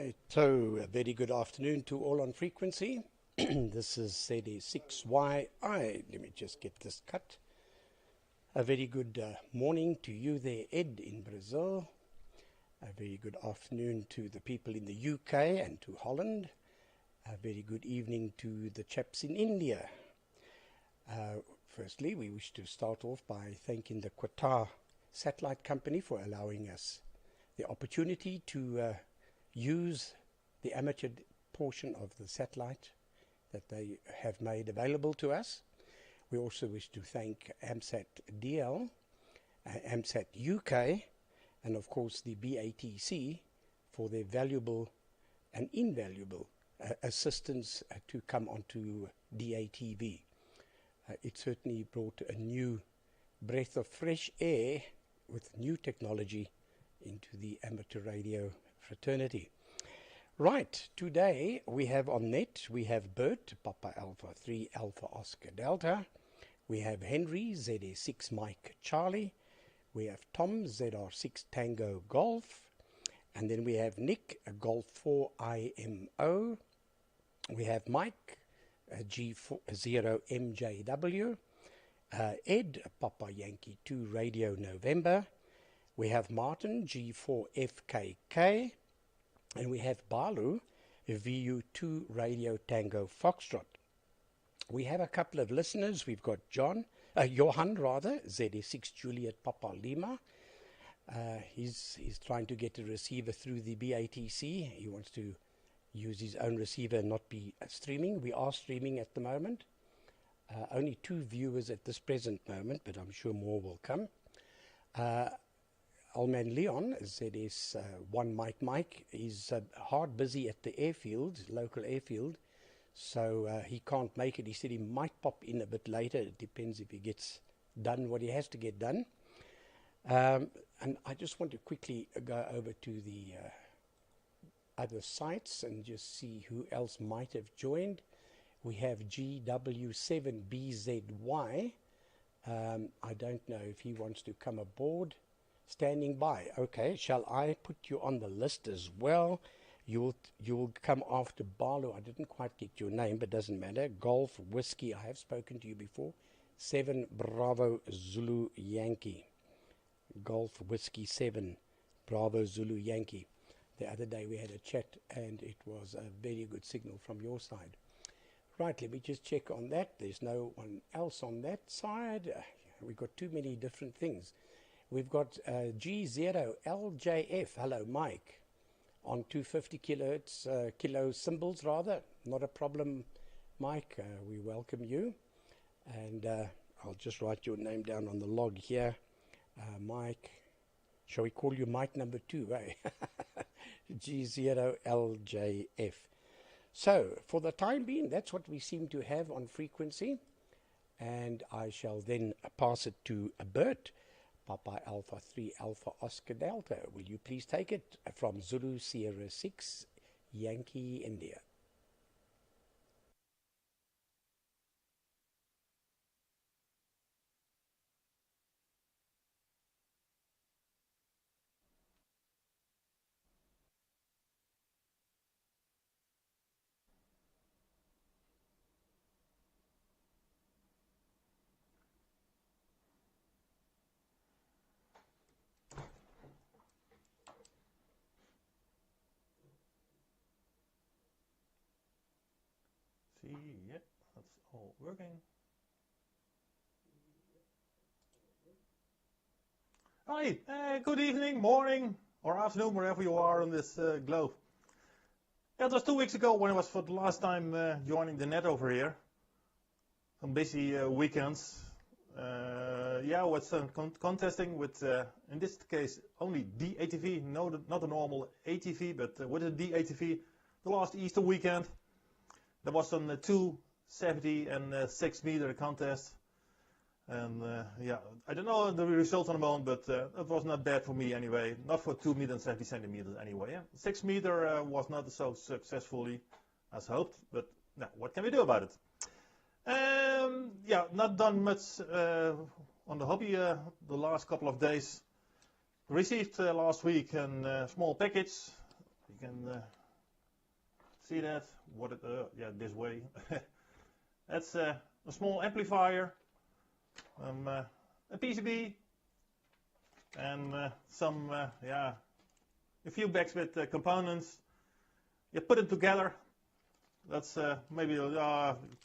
Right, so a very good afternoon to all on frequency. This is ZS1MM. Let me just get this cut. A very good morning to you there, Ed, in Brazil. A very good afternoon to the people in the UK and to Holland. A very good evening to the chaps in India. Firstly, we wish to start off by thanking the Qatar satellite company for allowing us the opportunity to use the amateur portion of the satellite that they have made available to us. We also wish to thank AMSAT DL, AMSAT UK, and of course the BATC for their valuable and invaluable assistance to come onto DATV. It certainly brought a new breath of fresh air with new technology into the amateur radio fraternity. Right, today we have on net, we have Bert, Papa Alpha 3 Alpha Oscar Delta. We have Henry, ZS6 Mike Charlie. We have Tom, ZR6 Tango Golf. And then we have Nick, Golf 4 IMO. We have Mike, G0 MJW. Ed, Papa Yankee 2 Radio November. We have Martin, G4 FKK. And we have Balu, VU2 Radio Tango Foxtrot. We have a couple of listeners. We've got Johan, ZS6 Juliet Papa Lima. He's trying to get a receiver through the BATC. He wants to use his own receiver and not be streaming. We are streaming at the moment. Only 2 viewers at this present moment, but I'm sure more will come. Old man Leon, ZS1 Mike, is hard busy at the airfield, local airfield, so he can't make it. He said he might pop in a bit later. It depends if he gets done what he has to get done. And I just want to quickly go over to the other sites and just see who else might have joined. We have GW7BZY. I don't know if he wants to come aboard. Standing by. Okay, shall I put you on the list as well? You will come after Barlow. I didn't quite get your name, but doesn't matter. Golf Whiskey, I have spoken to you before. 7 Bravo Zulu Yankee. Golf Whiskey 7 Bravo Zulu Yankee. The other day we had a chat and it was a very good signal from your side. Right, let me just check on that. There's no one else on that side. We've got too many different things. We've got G0LJF, hello Mike, on 250 kilohertz, kilo symbols rather, not a problem Mike, we welcome you. And I'll just write your name down on the log here, Mike, shall we call you Mike number 2, eh? G0LJF. So, for the time being, that's what we seem to have on frequency, and I shall then pass it to Bert, Papa Alpha 3 Alpha Oscar Delta. Will you please take it from Zulu Sierra 6 Yankee India? Yeah, that's all working. Hi, good evening, morning, or afternoon, wherever you are on this globe. Yeah, it was 2 weeks ago when I was for the last time joining the net over here. Some busy weekends. Yeah, with contesting with, in this case, only DATV, not a normal ATV, but with a DATV, the last Easter weekend. There was some 270 and 6 meter contest, and yeah, I don't know the results on the moment, but it was not bad for me anyway. Not for 2 meters and 70 centimeters anyway. Yeah? 6 meter was not so successfully as hoped, but now what can we do about it? Yeah, not done much on the hobby the last couple of days. Received last week a small package. You can see that? What it, yeah, this way. That's a small amplifier, a PCB, and some, yeah, a few bags with components. You put it together. That's maybe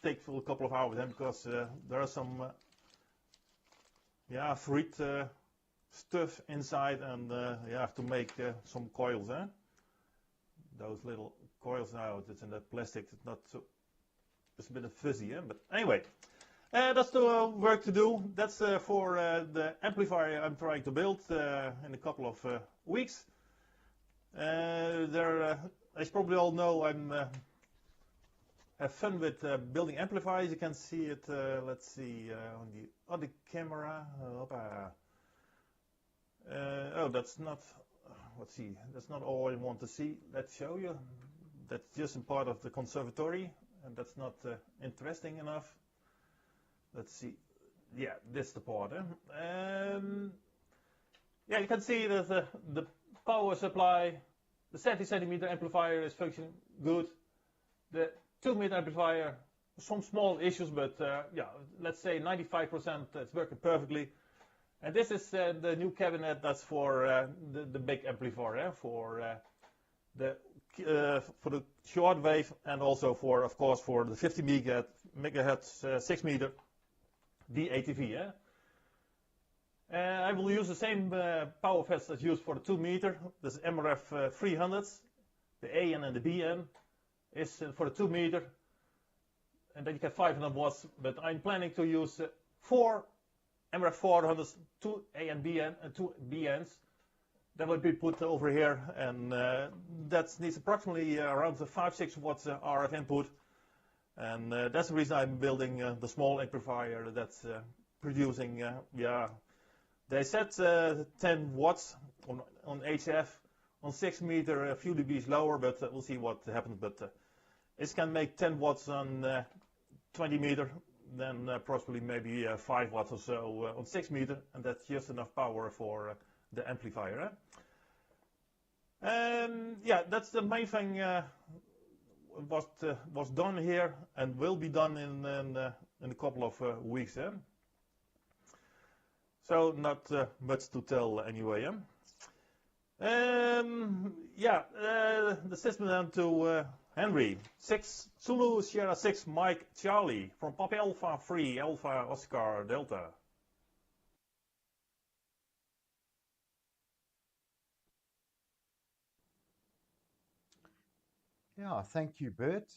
take a couple of hours then, because there are some, yeah, fruit stuff inside, and you have to make some coils, eh? Those little coils now, it's in that plastic, it's not so, it's a bit fuzzy, eh? But anyway, that's the work to do. That's for the amplifier I'm trying to build in a couple of weeks. As you probably all know, I'm have fun with building amplifiers. You can see it, let's see, on the other camera. Oh, that's not, let's see, that's not all I want to see. Let's show you. That's just a part of the conservatory, and that's not interesting enough. Let's see. Yeah, this is the part. Yeah, you can see that the power supply, the 70 centimeter amplifier is functioning good. The 2 meter amplifier, some small issues, but yeah, let's say 95% it's working perfectly. And this is the new cabinet that's for the big amplifier, for the shortwave, and also for, of course, for the 50 megahertz 6 meter DATV. I will use the same power FETs that's used for the 2 meter. This MRF 300s, the AN and the BN is for the 2 meter, and then you get 500 watts. But I'm planning to use 4 MRF 400s, 2 AN BN and 2 BNs. That will be put over here, and that needs approximately around the 5-6 watts RF input. And that's the reason I'm building the small amplifier that's producing, yeah, they said 10 watts on HF. On 6 meter, a few dBs lower, but we'll see what happens. But it can make 10 watts on 20 meter, then possibly maybe 5 watts or so on 6 meter, and that's just enough power for the amplifier. Yeah, that's the main thing was done here and will be done in a couple of weeks. So not much to tell anyway. Yeah, the system then to Henry. 6 Zulu Sierra 6 Mike Charlie from Papa Alpha 3 Alpha Oscar Delta. Yeah, thank you, Bert.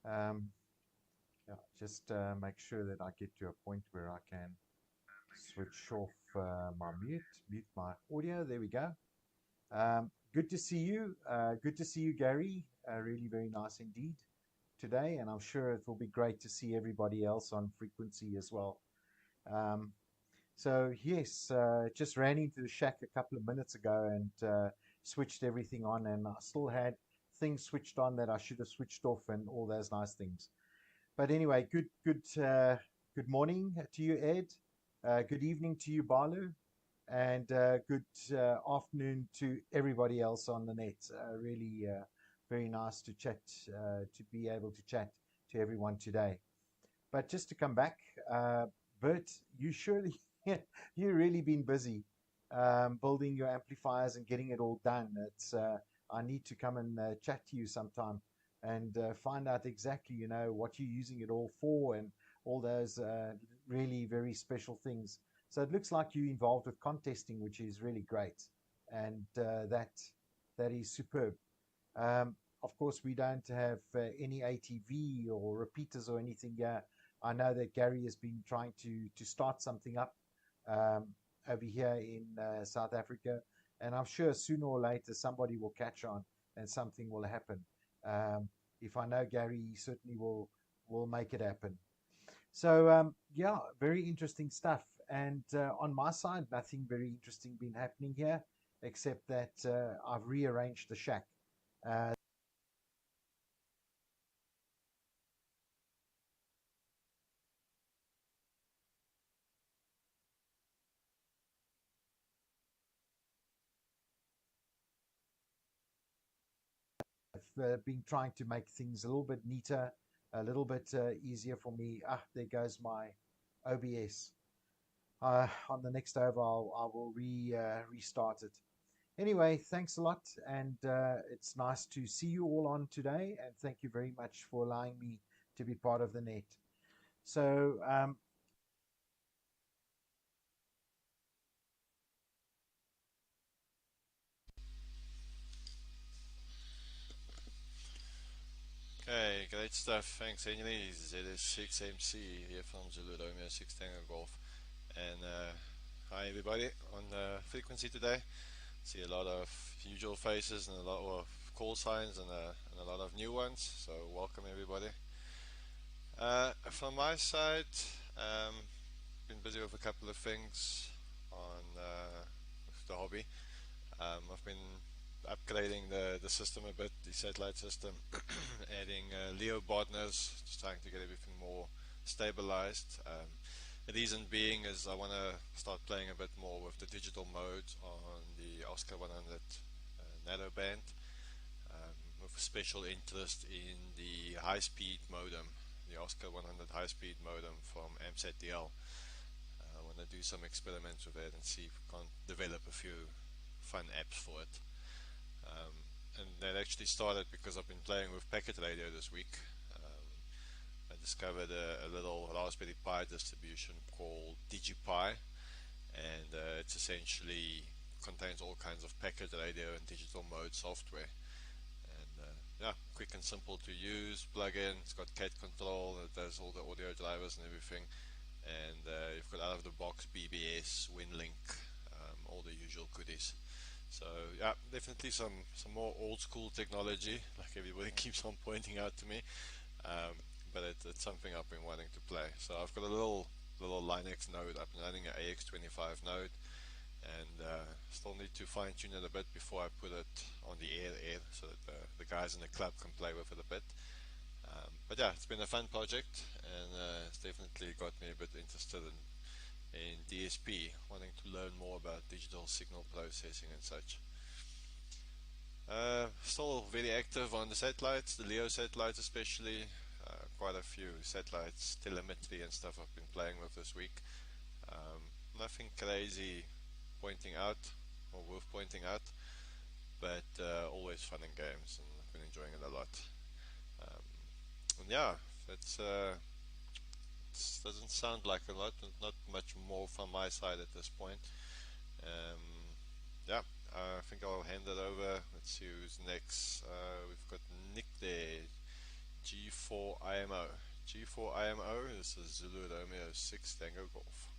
Yeah, just make sure that I get to a point where I can switch off my mute my audio. There we go. Good to see you. Good to see you, Gary. Really very nice indeed today, and I'm sure it will be great to see everybody else on frequency as well. So yes, just ran into the shack a couple of minutes ago and switched everything on, and I still had things switched on that I should have switched off and all those nice things. But anyway, good morning to you, Ed. Good evening to you, Balu. And good afternoon to everybody else on the net. Really very nice to chat, to be able to chat to everyone today. But just to come back, Bert, you surely, you've really been busy building your amplifiers and getting it all done. It's I need to come and chat to you sometime and find out exactly, you know, what you're using it all for and all those really very special things. So it looks like you're involved with contesting, which is really great, and that is superb. Of course, we don't have any ATV or repeaters or anything here. I know that Gary has been trying to start something up over here in South Africa, and I'm sure sooner or later somebody will catch on and something will happen. If I know Gary, he certainly will make it happen. So yeah, very interesting stuff. And on my side, nothing very interesting been happening here, except that I've rearranged the shack. been trying to make things a little bit neater, a little bit easier for me. There goes my OBS. On the next over, I will restart it. Anyway, thanks a lot, and it's nice to see you all on today, and thank you very much for allowing me to be part of the net. So Okay, great stuff. Thanks, Henry. ZS1MC here from Zulu Romeo 6 Tango Golf. And hi, everybody on the frequency today. See a lot of usual faces and a lot of call signs and a lot of new ones. So, welcome, everybody. From my side, been busy with a couple of things on with the hobby. I've been upgrading the system a bit, the satellite system, adding Leo partners, just trying to get everything more stabilized. The reason being is I want to start playing a bit more with the digital mode on the Oscar 100 narrowband, with a special interest in the high-speed modem, the Oscar 100 high-speed modem from AMSAT-DL. I want to do some experiments with it and see if we can develop a few fun apps for it. And that actually started because I've been playing with packet radio this week. I discovered a little Raspberry Pi distribution called DigiPi, and it's essentially contains all kinds of packet radio and digital mode software. And yeah, quick and simple to use, plug in, it's got CAT control, it does all the audio drivers and everything, and you've got out of the box BBS, WinLink, all the usual goodies. So yeah, definitely some more old school technology, like everybody keeps on pointing out to me, but it's something I've been wanting to play. So I've got a little Linux node. I've been running an AX25 node, and still need to fine tune it a bit before I put it on the air so that the guys in the club can play with it a bit. But yeah, it's been a fun project, and it's definitely got me a bit interested in DSP, wanting to learn more about digital signal processing and such. Still very active on the satellites, the Leo satellites especially. Quite a few satellites, telemetry and stuff I've been playing with this week. Nothing crazy pointing out or worth pointing out, but always fun and games, and I've been enjoying it a lot. And yeah, that's doesn't sound like a lot, not much more from my side at this point. Yeah, I think I'll hand it over. Let's see who's next. We've got Nick there, G4IMO. G4IMO, this is Zulu Romeo 6 Tango Golf.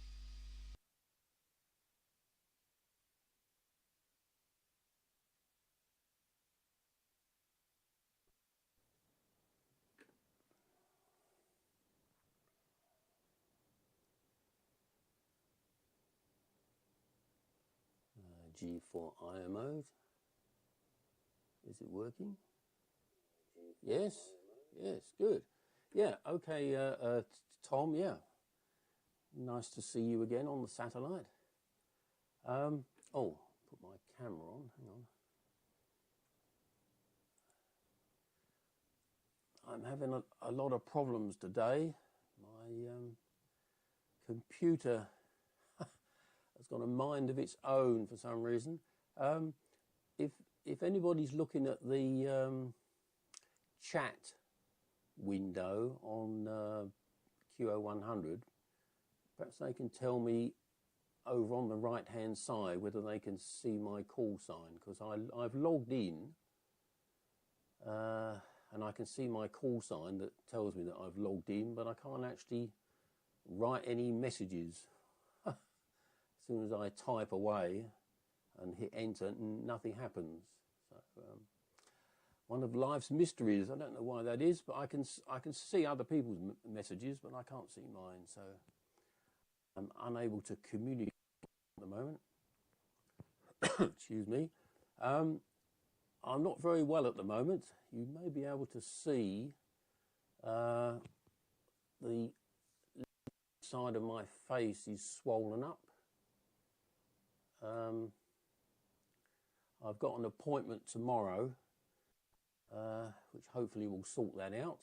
G4IMO. Is it working? Yes, yes, good. Yeah, okay, Tom, yeah. Nice to see you again on the satellite. Oh, put my camera on, hang on. I'm having a lot of problems today. My computer has got a mind of its own for some reason. If anybody's looking at the chat window on QO-100, perhaps they can tell me over on the right hand side whether they can see my call sign, because I've logged in and I can see my call sign that tells me that I've logged in, but I can't actually write any messages. As soon as I type away and hit enter, nothing happens. So one of life's mysteries. I don't know why that is, but I can see other people's messages, but I can't see mine. So I'm unable to communicate at the moment. Excuse me. I'm not very well at the moment. You may be able to see the side of my face is swollen up. I've got an appointment tomorrow which hopefully will sort that out.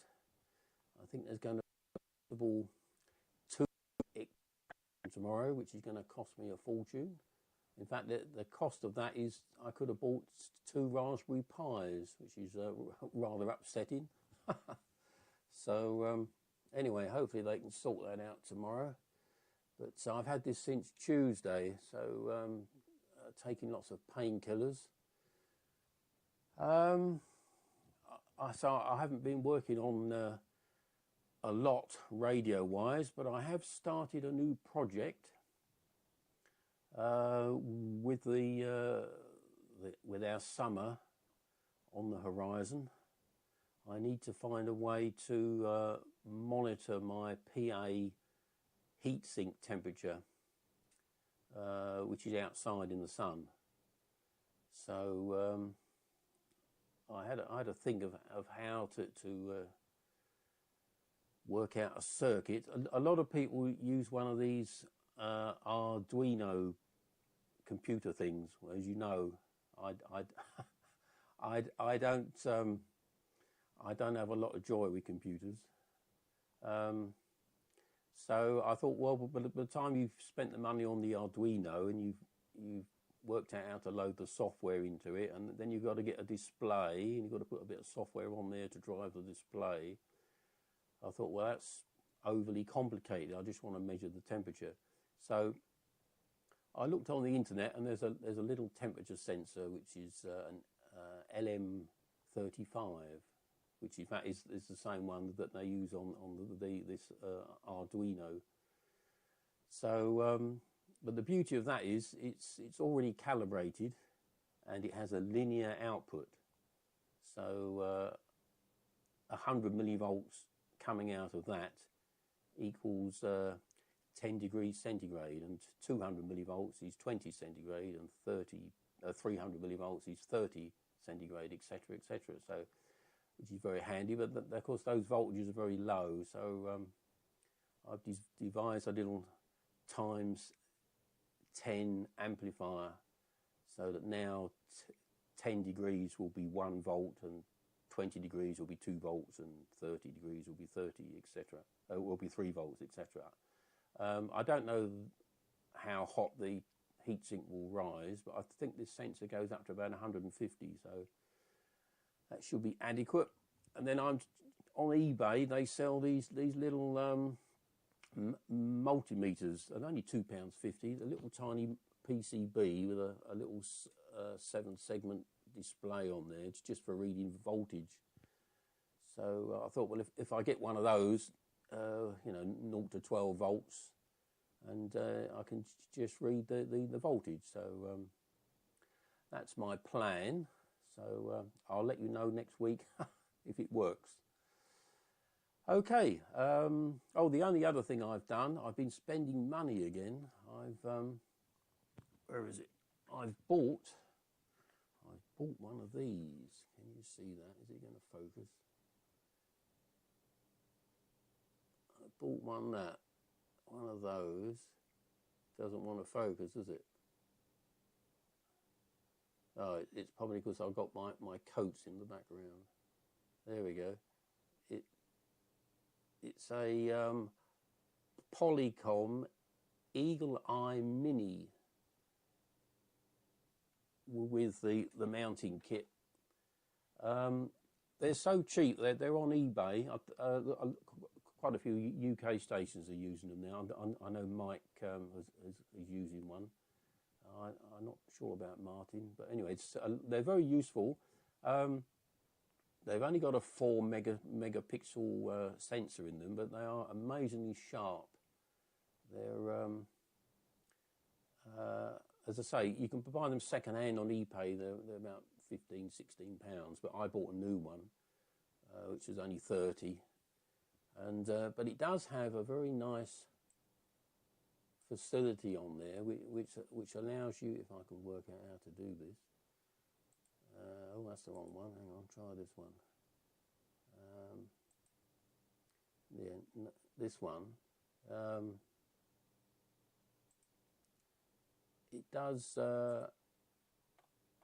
I think there's going to be two tomorrow, which is going to cost me a fortune. In fact, the cost of that is I could have bought 2 Raspberry Pis, which is rather upsetting. So anyway, hopefully they can sort that out tomorrow. But I've had this since Tuesday, so taking lots of painkillers. So I haven't been working on a lot radio-wise, but I have started a new project with with our summer on the horizon. I need to find a way to monitor my PA heatsink temperature, which is outside in the sun. So I had to think of how to work out a circuit. A lot of people use one of these Arduino computer things. As you know, I don't have a lot of joy with computers. So I thought, well, by the time you've spent the money on the Arduino and you've worked out how to load the software into it, and then you've got to get a display, and you've got to put a bit of software on there to drive the display. I thought, well, that's overly complicated. I just want to measure the temperature. So I looked on the internet, and there's a little temperature sensor, which is an LM35, which in fact is the same one that they use on this Arduino. So, but the beauty of that is it's already calibrated, and it has a linear output. So 100 millivolts coming out of that equals 10 degrees centigrade, and 200 millivolts is 20 centigrade, and 300 millivolts is 30 centigrade, etc., etc. So, which is very handy, but of course those voltages are very low. So I've devised a little times 10 amplifier, so that now 10 degrees will be 1 volt, and 20 degrees will be 2 volts, and 30 degrees will be 30, etc. Will be 3 volts, etc. I don't know how hot the heatsink will rise, but I think this sensor goes up to about 150, so that should be adequate. And then I'm on eBay. They sell these little multimeters. They're only £2.50. A little tiny PCB with a little 7-segment display on there. It's just for reading voltage. So I thought, well, if I get one of those, 0 to 12 volts, and I can just read the voltage. So that's my plan. So I'll let you know next week if it works. Okay. Oh, the only other thing I've done, I've been spending money again. Where is it? I've bought one of these. Can you see that? Is it going to focus? I bought one of those. Doesn't want to focus, does it? Oh, it's probably because I've got my coats in the background. There we go. It's a Polycom Eagle Eye Mini with the mounting kit. They're so cheap. They're on eBay. Quite a few UK stations are using them now. I know Mike is using one. I'm not sure about Martin, but anyway, they're very useful. They've only got a 4 megapixel sensor in them, but they are amazingly sharp. They're, as I say, you can buy them second hand on eBay. They're about £15, £16, but I bought a new one, which was only 30. And but it does have a very nice facility on there, which allows you, if I can work out how to do this. Oh, that's the wrong one. Hang on, try this one. Yeah, this one. It does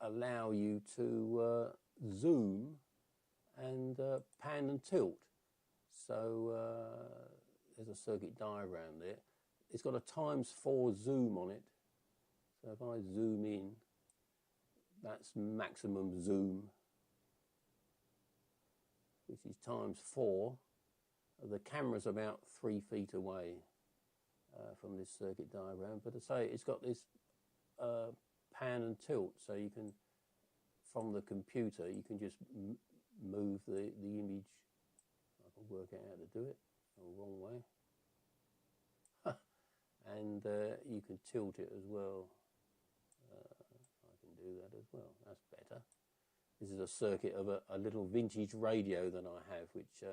allow you to zoom and pan and tilt. So there's a circuit diagram there. It's got a ×4 zoom on it. So if I zoom in, that's maximum zoom, which is ×4. The camera's about 3 feet away from this circuit diagram, but I say it's got this pan and tilt, so you can, from the computer, you can just move the image. I can work out how to do it the wrong way. And you can tilt it as well. I can do that as well. That's better. This is a circuit of a little vintage radio that I have, which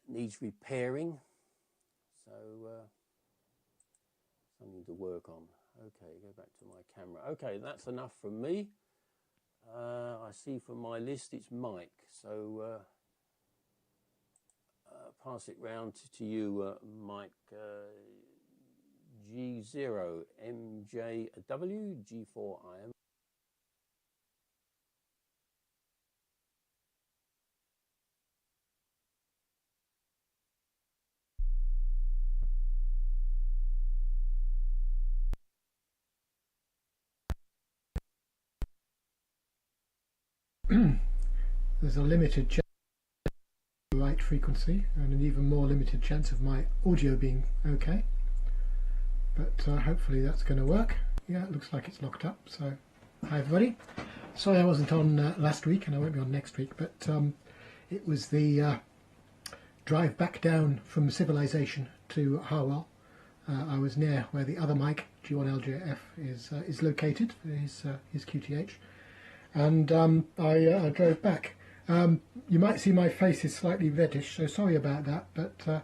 needs repairing. So something to work on. Okay, go back to my camera. Okay, that's enough from me. I see from my list it's Mike. So pass it round to you, Mike. G0MJW G4IM. There's a limited chance of the right frequency and an even more limited chance of my audio being okay, but hopefully that's going to work. Yeah, it looks like it's locked up. So hi everybody, sorry I wasn't on last week and I won't be on next week, but it was the drive back down from civilization to Harwell. I was near where the other mic G1LJF is located for his QTH, and I drove back. You might see my face is slightly reddish, so sorry about that, but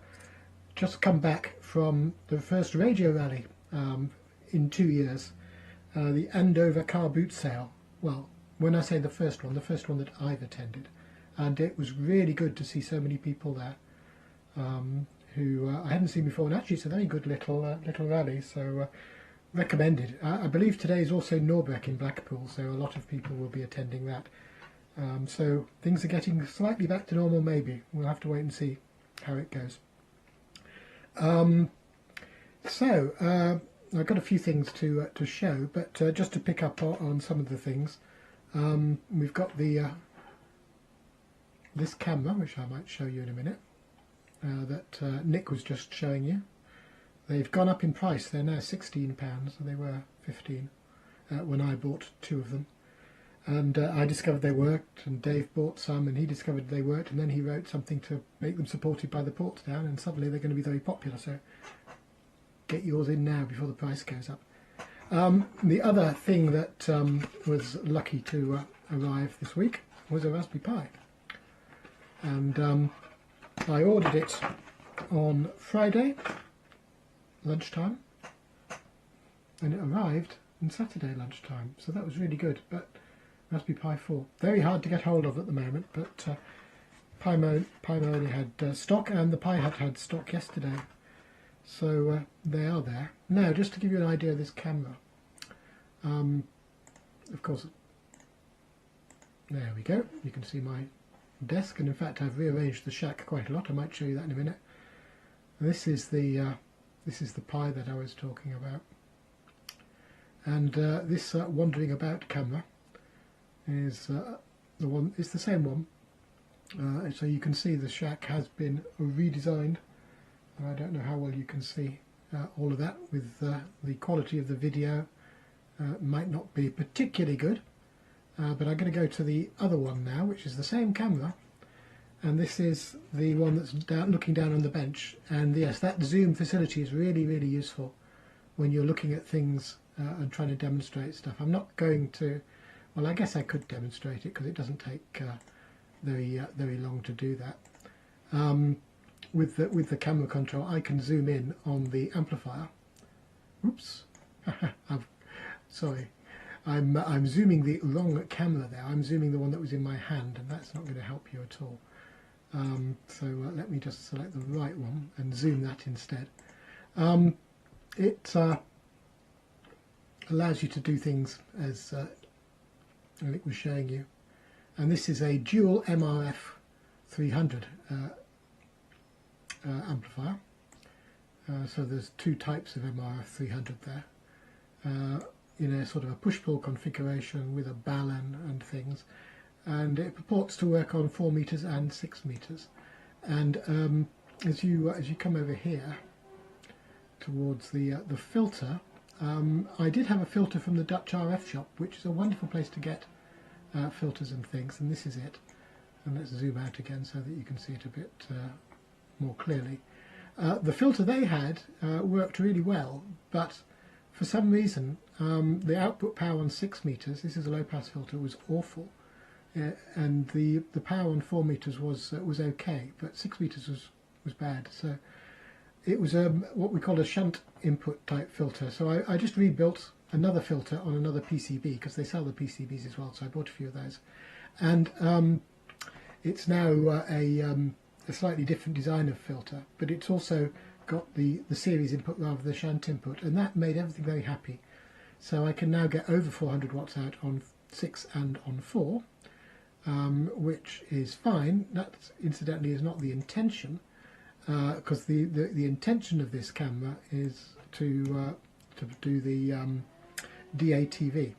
just come back from the first radio rally in 2 years, the Andover car boot sale. Well, when I say the first one that I've attended, and it was really good to see so many people there who I hadn't seen before, and actually it's a very good little rally, so recommended. I believe today is also Norbeck in Blackpool, so a lot of people will be attending that. So things are getting slightly back to normal, maybe. We'll have to wait and see how it goes. I've got a few things to show, but just to pick up on some of the things, we've got the this camera, which I might show you in a minute, that Nick was just showing you. They've gone up in price. They're now £16. They were 15 when I bought 2 of them. And I discovered they worked, and Dave bought some, and he discovered they worked, and then he wrote something to make them supported by the Portsdown, and suddenly they're going to be very popular. So get yours in now before the price goes up. The other thing that was lucky to arrive this week was a Raspberry Pi, and I ordered it on Friday lunchtime, and it arrived on Saturday lunchtime, so that was really good. But Raspberry Pi 4, very hard to get hold of at the moment, but Pi only had stock, and the Pi had stock yesterday, so they are there. Now, just to give you an idea of this camera, of course, there we go, you can see my desk, and in fact I've rearranged the shack quite a lot. I might show you that in a minute. This is the Pi that I was talking about, and this wandering about camera is the one. It's the same one. So you can see the shack has been redesigned. I don't know how well you can see all of that with the quality of the video. Might not be particularly good, but I'm going to go to the other one now, which is the same camera, and this is the one that's looking down on the bench. And yes, that zoom facility is really, really useful when you're looking at things and trying to demonstrate stuff. I'm not going to, well, I guess I could demonstrate it because it doesn't take very long to do that. With the camera control, I can zoom in on the amplifier. Oops, sorry, I'm zooming the wrong camera there. I'm zooming the one that was in my hand, and that's not going to help you at all. So let me just select the right one and zoom that instead. It allows you to do things as Nick was showing you. and this is a dual MRF 300 amplifier. So there's two types of MRF 300 there, in a sort of a push-pull configuration with a balun and things, and it purports to work on 4 meters and 6 meters. And as you come over here towards the filter, I did have a filter from the Dutch RF shop, which is a wonderful place to get filters and things, and this is it. And let's zoom out again so that you can see it a bit more clearly. The filter they had worked really well, but for some reason the output power on 6 meters, this is a low pass filter, was awful, and the power on 4 meters was okay, but 6 meters was bad. So it was what we call a shunt input type filter. So I just rebuilt another filter on another PCB, because they sell the PCBs as well, so I bought a few of those, and it's now a slightly different design of filter, but it's also got the series input rather than the shunt input, and that made everything very happy. So I can now get over 400 watts out on 6 and on 4, which is fine. That incidentally is not the intention, because the intention of this camera is to do the DATV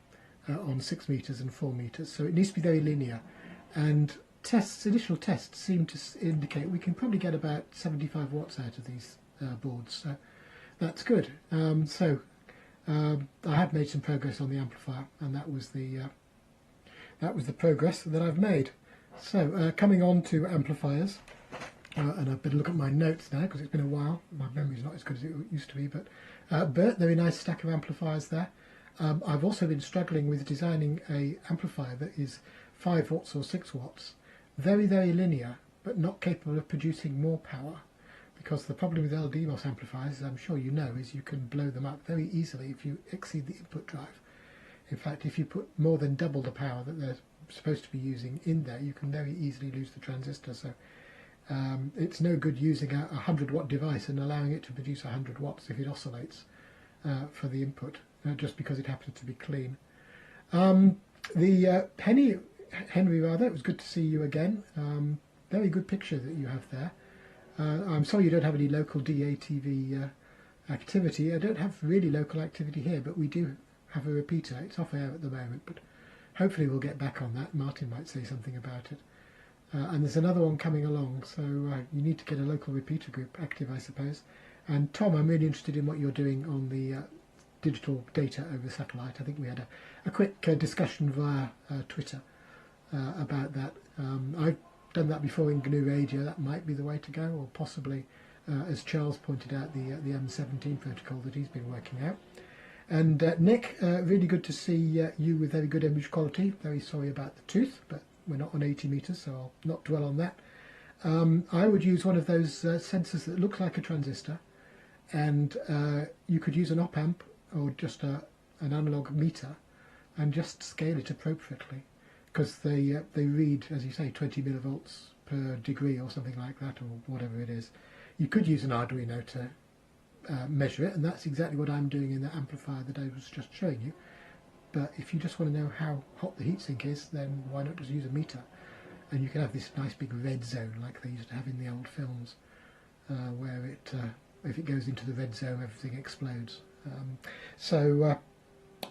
on 6 meters and 4 meters, so it needs to be very linear, and initial tests seem to indicate we can probably get about 75 watts out of these boards, so that's good. I have made some progress on the amplifier, and that was the progress that I've made. So coming on to amplifiers, and I better look at my notes now because it's been a while. My memory's not as good as it used to be, but Bert, very nice stack of amplifiers there. I've also been struggling with designing a amplifier that is 5 watts or 6 watts. Very, very linear, but not capable of producing more power, because the problem with LDMOS amplifiers, as I'm sure you know, is you can blow them up very easily if you exceed the input drive. In fact, if you put more than double the power that they're supposed to be using in there, you can very easily lose the transistor. So it's no good using a 100 watt device and allowing it to produce 100 watts if it oscillates for the input, just because it happens to be clean. Henry, it was good to see you again. Very good picture that you have there. I'm sorry you don't have any local DATV activity. I don't have really local activity here, but we do have a repeater. It's off air at the moment, but hopefully we'll get back on that. Martin might say something about it. And there's another one coming along, so you need to get a local repeater group active, I suppose. And Tom, I'm really interested in what you're doing on the digital data over satellite. I think we had a quick discussion via Twitter about that. I've done that before in GNU Radio. That might be the way to go, or possibly, as Charles pointed out, the M17 protocol that he's been working out. And Nick, really good to see you with very good image quality. Very sorry about the tooth, but we're not on 80 meters, so I'll not dwell on that. I would use one of those sensors that look like a transistor, and you could use an op-amp or just an analog meter and just scale it appropriately, because they read, as you say, 20 millivolts per degree or something like that, or whatever it is. You could use an Arduino to measure it, and that's exactly what I'm doing in the amplifier that I was just showing you. But if you just want to know how hot the heatsink is, then why not just use a meter? And you can have this nice big red zone like they used to have in the old films, where it, if it goes into the red zone, everything explodes.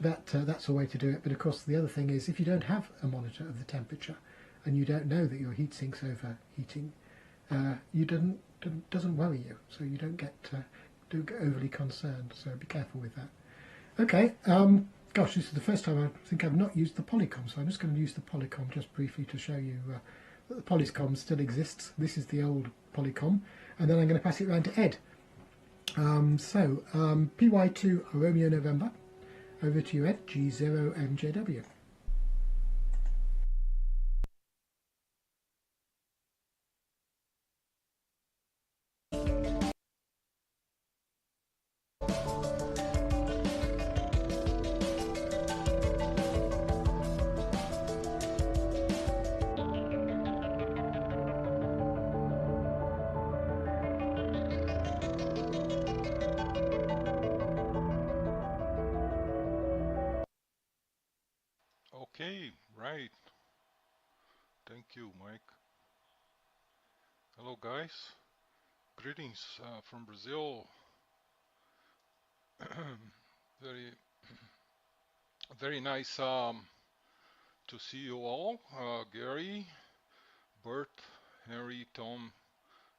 That's a way to do it. But of course, the other thing is, if you don't have a monitor of the temperature and you don't know that your heatsink's overheating, doesn't worry you, so you don't get overly concerned. So be careful with that. Okay. Gosh, this is the first time I think I've not used the Polycom, so I'm just going to use the Polycom just briefly to show you that the Polycom still exists. This is the old Polycom, and then I'm going to pass it round to Ed. PY2 Romeo November, over to you, Ed, G0MJW. Okay, right. Thank you, Mike. Hello, guys. Greetings from Brazil. very, very nice to see you all. Gary, Bert, Henry, Tom,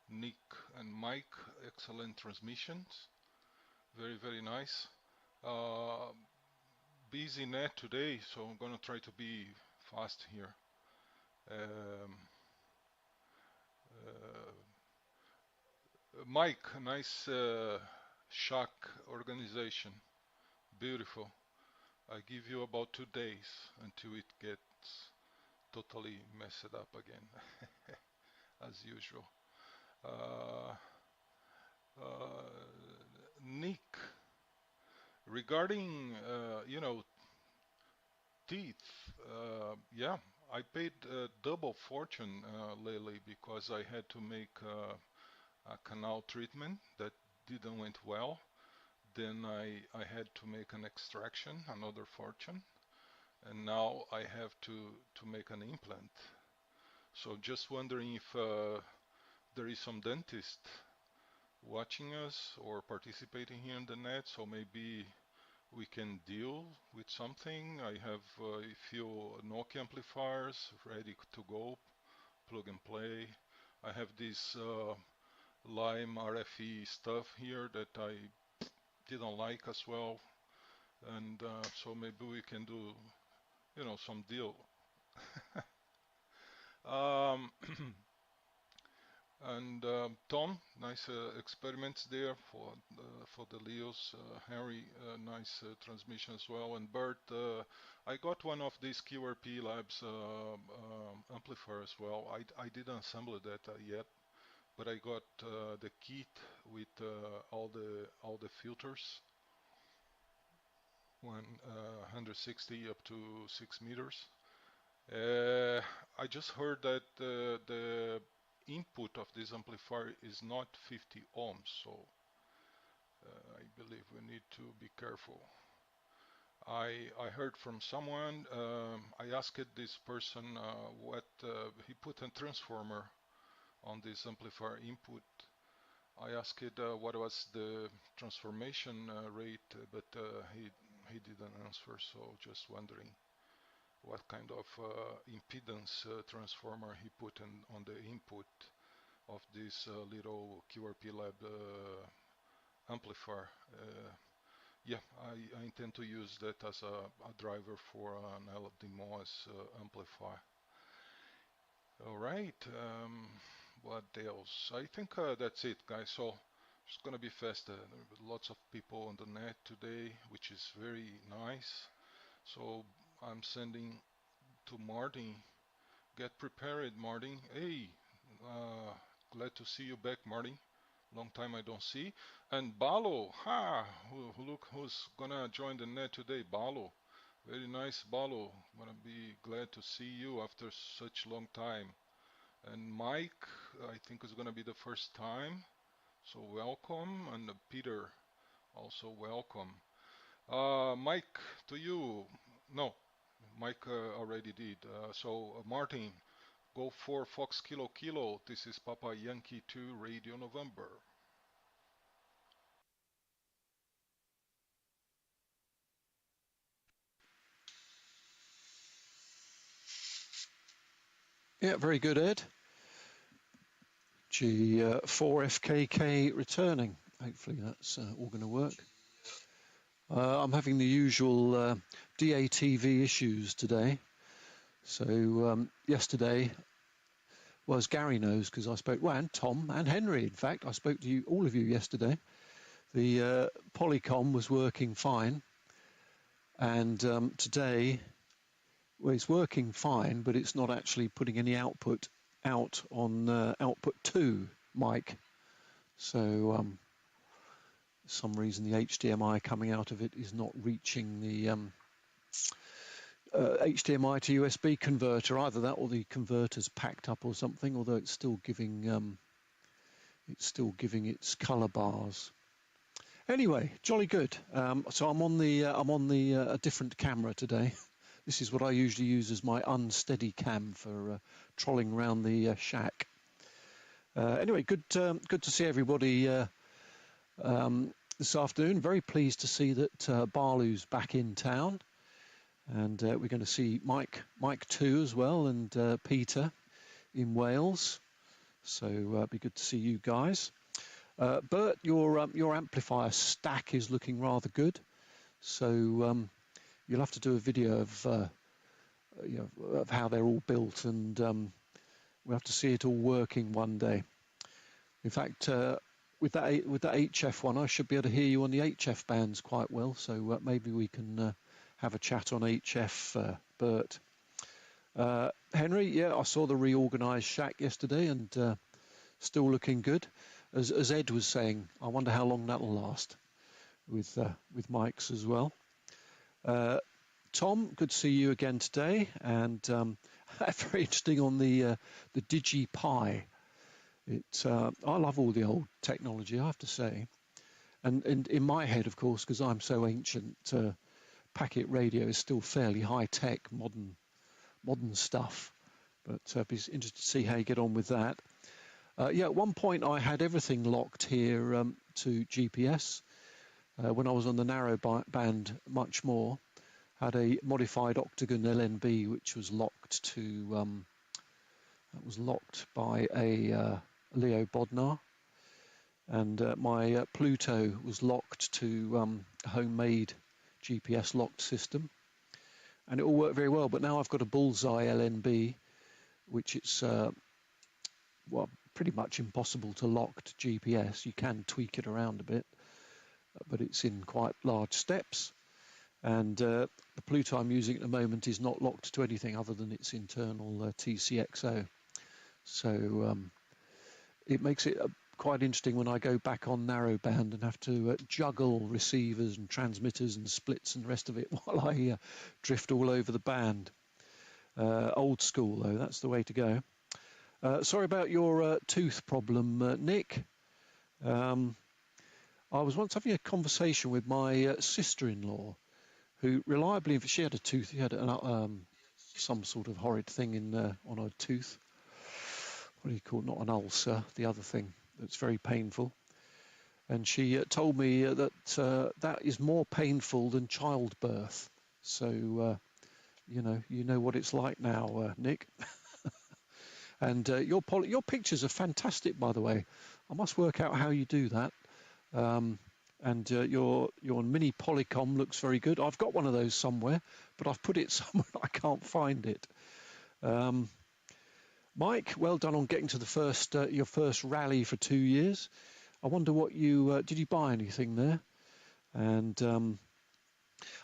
Nick, and Mike. Excellent transmissions. Very, very nice. Busy net today, so I'm gonna try to be fast here. Mike, nice shack organization. Beautiful. I give you about 2 days until it gets totally messed up again, as usual. Nick, regarding, teeth, yeah, I paid double fortune lately because I had to make a canal treatment that didn't went well. Then I had to make an extraction, another fortune, and now I have to make an implant. So just wondering if there is some dentist watching us or participating here in the net, so maybe we can deal with something. I have a few Nokia amplifiers ready to go, plug and play. I have this Lime RFE stuff here that I didn't like as well, and so maybe we can do, some deal. And Tom, nice experiments there for the Leos. Henry, nice transmission as well. And Bert, I got one of these QRP Labs amplifier as well. I didn't assemble that yet, but I got the kit with all the filters, 160 up to 6 meters. I just heard that the input of this amplifier is not 50 ohms, so I believe we need to be careful. I heard from someone, I asked this person what he put a transformer on this amplifier input. I asked what was the transformation rate, but he didn't answer, so just wondering what kind of impedance transformer he put on the input of this little QRP Lab amplifier. Yeah, I intend to use that as a driver for an LDMOS amplifier. All right, what else? I think that's it, guys. So it's gonna be fast. Lots of people on the net today, which is very nice. So I'm sending to Martin. Get prepared, Martin. Hey, glad to see you back, Martin. Long time I don't see. And Balo, look who's gonna join the net today, Balo. Very nice, Balo. Gonna be glad to see you after such long time. And Mike, I think is gonna be the first time, so welcome. And Peter, also welcome. Mike, to you. No, Mike already did. So Martin, go for Fox Kilo Kilo. This is Papa Yankee 2 Radio November. Yeah, very good, Ed. G4FKK returning. Hopefully that's all going to work. I'm having the usual DATV issues today. So yesterday, well, as Gary knows, because I spoke, well, and Tom and Henry, in fact, I spoke to you, all of you yesterday. The Polycom was working fine. And today, well, it's working fine, but it's not actually putting any output out on output 2 mic. So some reason the HDMI coming out of it is not reaching the HDMI to USB converter. Either that or the converter's packed up or something, although it's still giving its color bars. Anyway, jolly good. So I'm on a different camera today. This is what I usually use as my unsteady cam for trolling around the shack. Anyway, good to see everybody this afternoon. Very pleased to see that Barlow's back in town, and we're going to see Mike too as well, and Peter in Wales. So it'd be good to see you guys. Bert, your amplifier stack is looking rather good. So you'll have to do a video of of how they're all built, and we'll have to see it all working one day. In fact, with that HF one, I should be able to hear you on the HF bands quite well. So maybe we can have a chat on HF, Bert. Henry, yeah, I saw the reorganised shack yesterday, and still looking good. As Ed was saying, I wonder how long that'll last with Mike's as well. Tom, good to see you again today, and very interesting on the DigiPi. I love all the old technology, I have to say, and in my head, of course, because I'm so ancient, packet radio is still fairly high tech, modern stuff. But I'd be interested to see how you get on with that. Yeah, at one point I had everything locked here to GPS. When I was on the narrow band, much more. Had a modified octagon LNB, which was locked to. That was locked by a Leo Bodnar, and my Pluto was locked to a homemade GPS locked system, and it all worked very well. But now I've got a Bullseye LNB, which it's pretty much impossible to lock to GPS. You can tweak it around a bit, but it's in quite large steps. And the Pluto I'm using at the moment is not locked to anything other than its internal TCXO. So it makes it quite interesting when I go back on narrowband and have to juggle receivers and transmitters and splits and the rest of it while I drift all over the band. Old school, though, that's the way to go. Sorry about your tooth problem, Nick. I was once having a conversation with my sister-in-law, who reliably, she had a tooth, she had some sort of horrid thing on her tooth. What do you call it? Not an ulcer, the other thing that's very painful. And she told me that that is more painful than childbirth. So, you know what it's like now, Nick. And your pictures are fantastic, by the way. I must work out how you do that. And your mini Polycom looks very good. I've got one of those somewhere, but I've put it somewhere I can't find it. Mike, well done on getting to the your first rally for 2 years. I wonder what did you buy anything there? And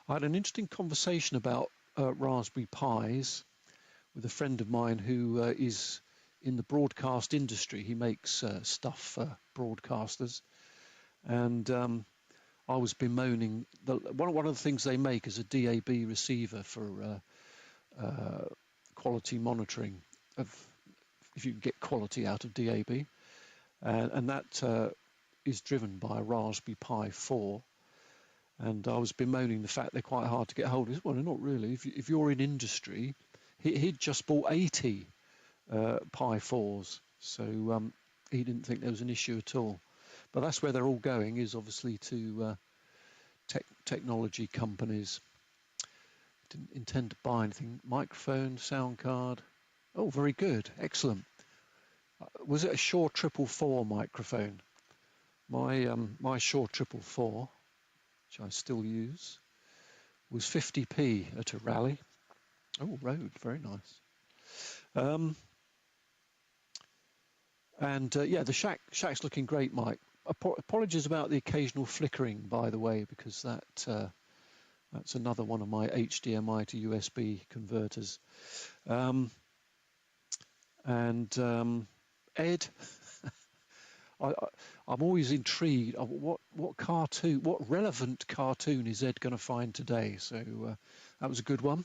I had an interesting conversation about Raspberry Pis with a friend of mine who is in the broadcast industry. He makes stuff for broadcasters. And I was bemoaning one of the things they make is a DAB receiver for quality monitoring if you can get quality out of DAB, and that is driven by a Raspberry Pi 4. And I was bemoaning the fact they're quite hard to get hold of. Well, they're not really. If you're in industry, he'd just bought 80 Pi 4s, so he didn't think there was an issue at all. But that's where they're all going, is obviously to technology companies. Didn't intend to buy anything. Microphone, sound card. Oh, very good. Excellent. Was it a Shure 444 microphone? My Shure 444, which I still use, was 50p at a rally. Oh, Rode, very nice. Yeah, the shack's looking great, Mike. Apologies about the occasional flickering, by the way, because that's another one of my HDMI to USB converters. Ed, I'm always intrigued of what relevant cartoon is Ed going to find today? So that was a good one.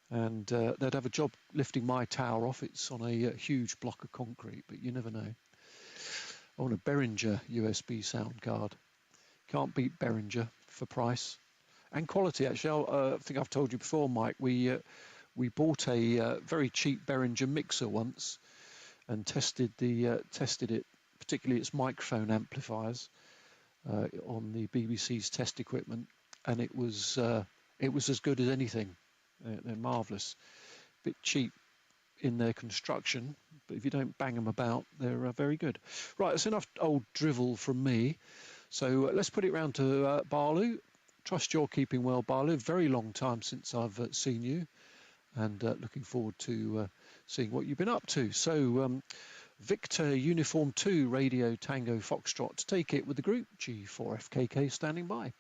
And they'd have a job lifting my tower off. It's on a huge block of concrete, but you never know. I want a Behringer USB sound card. Can't beat Behringer for price. and quality. Actually, I think I've told you before, Mike. We bought a very cheap Behringer mixer once and tested it, particularly its microphone amplifiers, on the BBC's test equipment, and it was as good as anything. They're marvellous. A bit cheap in their construction, but if you don't bang them about, they're very good. Right, that's enough old drivel from me. So let's put it round to Balu. Trust you're keeping well, Balu. Very long time since I've seen you, and looking forward to seeing what you've been up to. So Victor Uniform 2 Radio Tango Foxtrot to take it with the group. G4FKK standing by.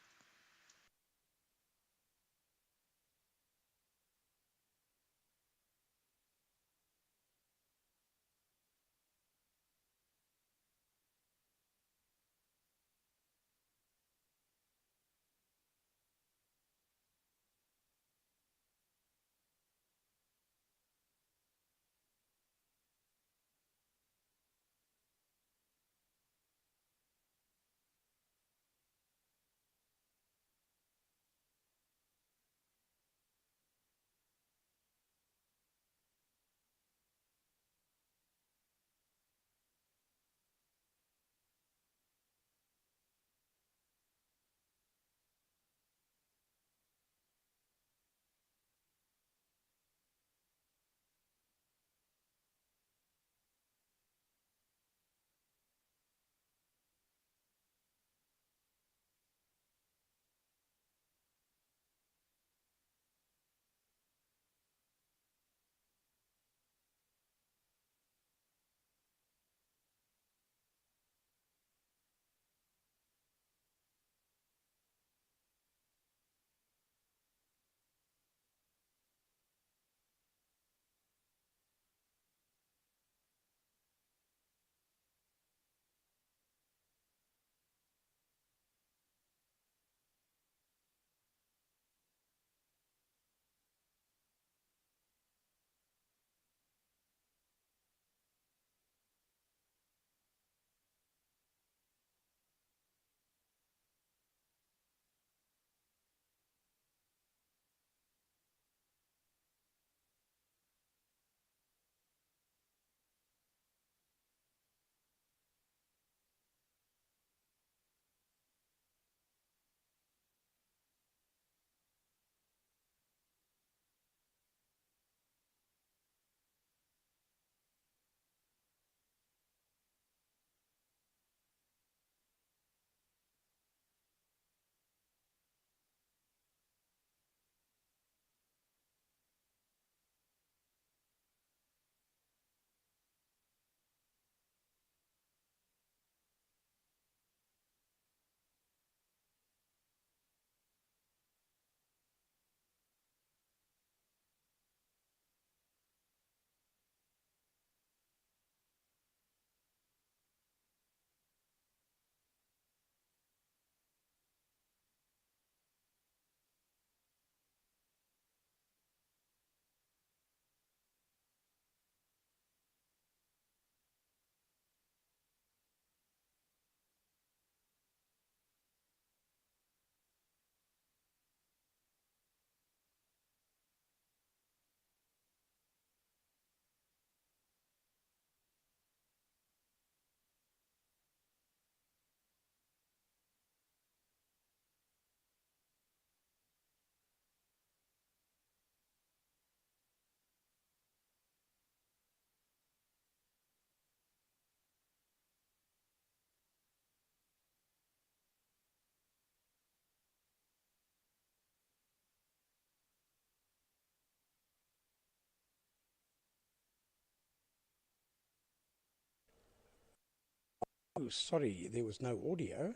Oh, sorry, there was no audio.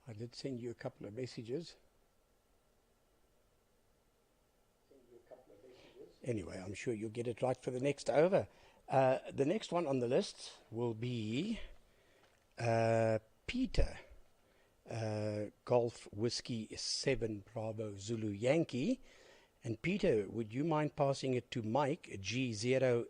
I did send you a couple of messages. Anyway, I'm sure you'll get it right for the next over. The next one on the list will be Peter, Golf Whiskey 7 Bravo Zulu Yankee. And Peter, would you mind passing it to Mike, G0LJF?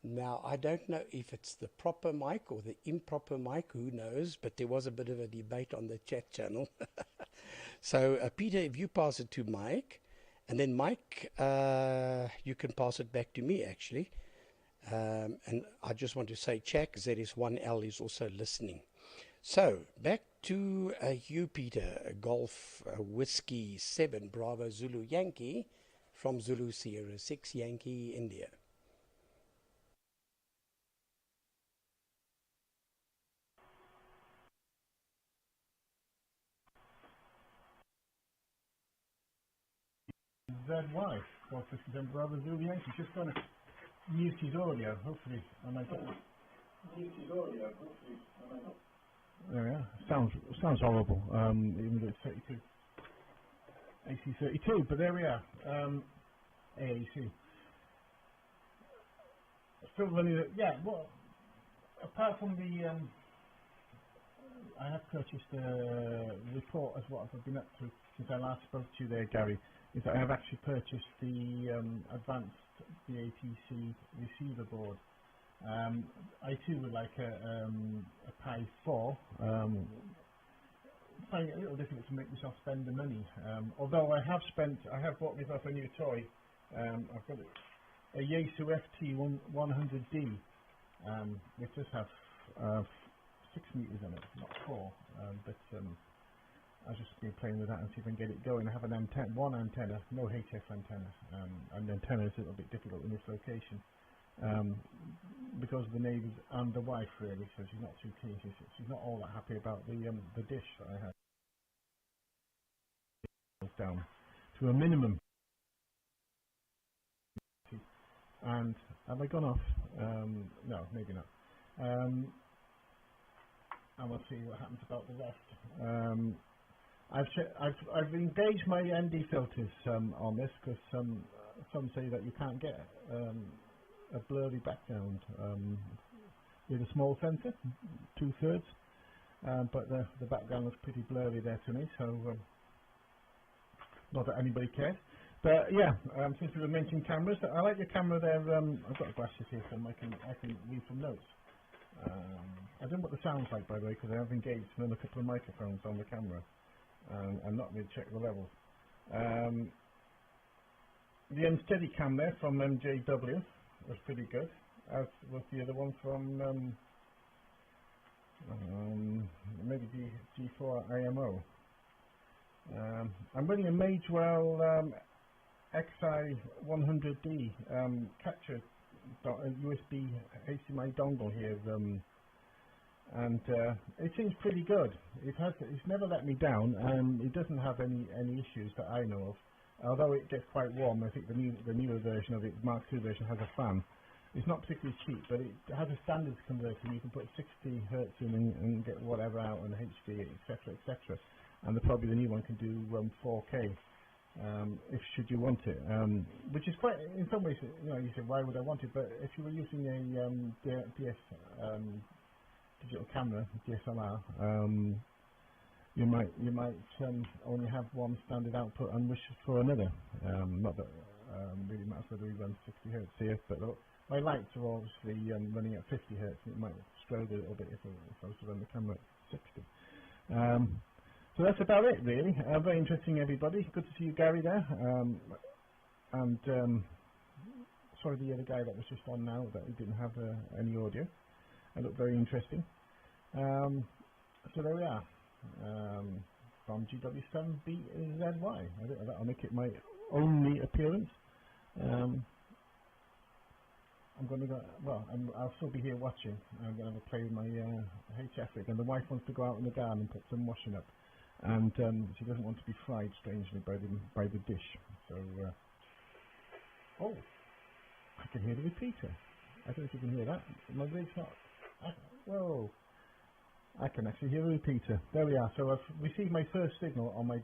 Now, I don't know if it's the proper mic or the improper mic, who knows, but there was a bit of a debate on the chat channel. So, Peter, if you pass it to Mike, and then Mike, you can pass it back to me, actually. And I just want to say, Czech ZS1L is also listening. So, back to you, Peter, Golf Whiskey 7 Bravo Zulu Yankee from Zulu Sierra 6 Yankee India. ZY, Golf Whiskey 7 Bravo Zulu Yankee. Just going to mute his audio, hopefully. And I got mute his audio, hopefully. There we are. Sounds horrible, even though it's 32. AC 32, but there we are. AAC. Still running. Yeah. Well, apart from the, I have purchased a report as what I've been up to since I last spoke to you there, Gary. Is that I have actually purchased the advanced DATV receiver board. I too would like a Pi 4. Find it a little difficult to make myself spend the money. Although I have bought myself a new toy. I've got a Yaesu FT100D, which does have 6 meters on it, not 4. But I've just been playing with that and see if I can get it going. I have one antenna, no HF antenna, and the antenna is a little bit difficult in this location. Because of the neighbours and the wife, really, so she's not too keen. She's not all that happy about the dish that I had down to a minimum. And have I gone off? No, maybe not. And we'll see what happens about the rest. I've engaged my ND filters on this because some say that you can't get a blurry background with a small sensor, 2/3, but the background looks pretty blurry there to me, so not that anybody cares. But yeah, since we were mentioning cameras, I like your camera there. I've got glasses here, so I can read some notes. I don't know what the sound's like, by the way, because I have engaged another couple of microphones on the camera and not really checked the levels. The unsteady cam there from MJW was pretty good, as was the other one from maybe G4 IMO. I'm running a Magewell XI100D capture USB HDMI dongle here, and it seems pretty good. It's never let me down, and it doesn't have any issues that I know of. Although it gets quite warm, I think the newer version of it, Mark II version, has a fan. It's not particularly cheap, but it has a standards converter. You can put 60 hertz in and get whatever out on HD, etc., etc. And probably the new one can do 4K, should you want it. Which is quite, in some ways, you say, why would I want it? But if you were using a digital camera, DSLR, you might only have one standard output and wish for another. Not that really matters whether we run 60 hertz here, but my lights are obviously running at 50 hertz. It might struggle a little bit if I was to run the camera at 60. So that's about it, really. Very interesting, everybody. Good to see you, Gary, there. And sorry, the other guy that was just on now that he didn't have any audio. It looked very interesting. So there we are. From GW7BZY. I think that'll make it my only appearance. I'm going to go. Well, I'll still be here watching. I'm going to have a play with my HF rig, and the wife wants to go out in the garden and put some washing up, and she doesn't want to be fried strangely by the dish. So, oh, I can hear the repeater. I don't know if you can hear that. My rig's not. Whoa. I can actually hear a repeater. There we are. So I've received my first signal on my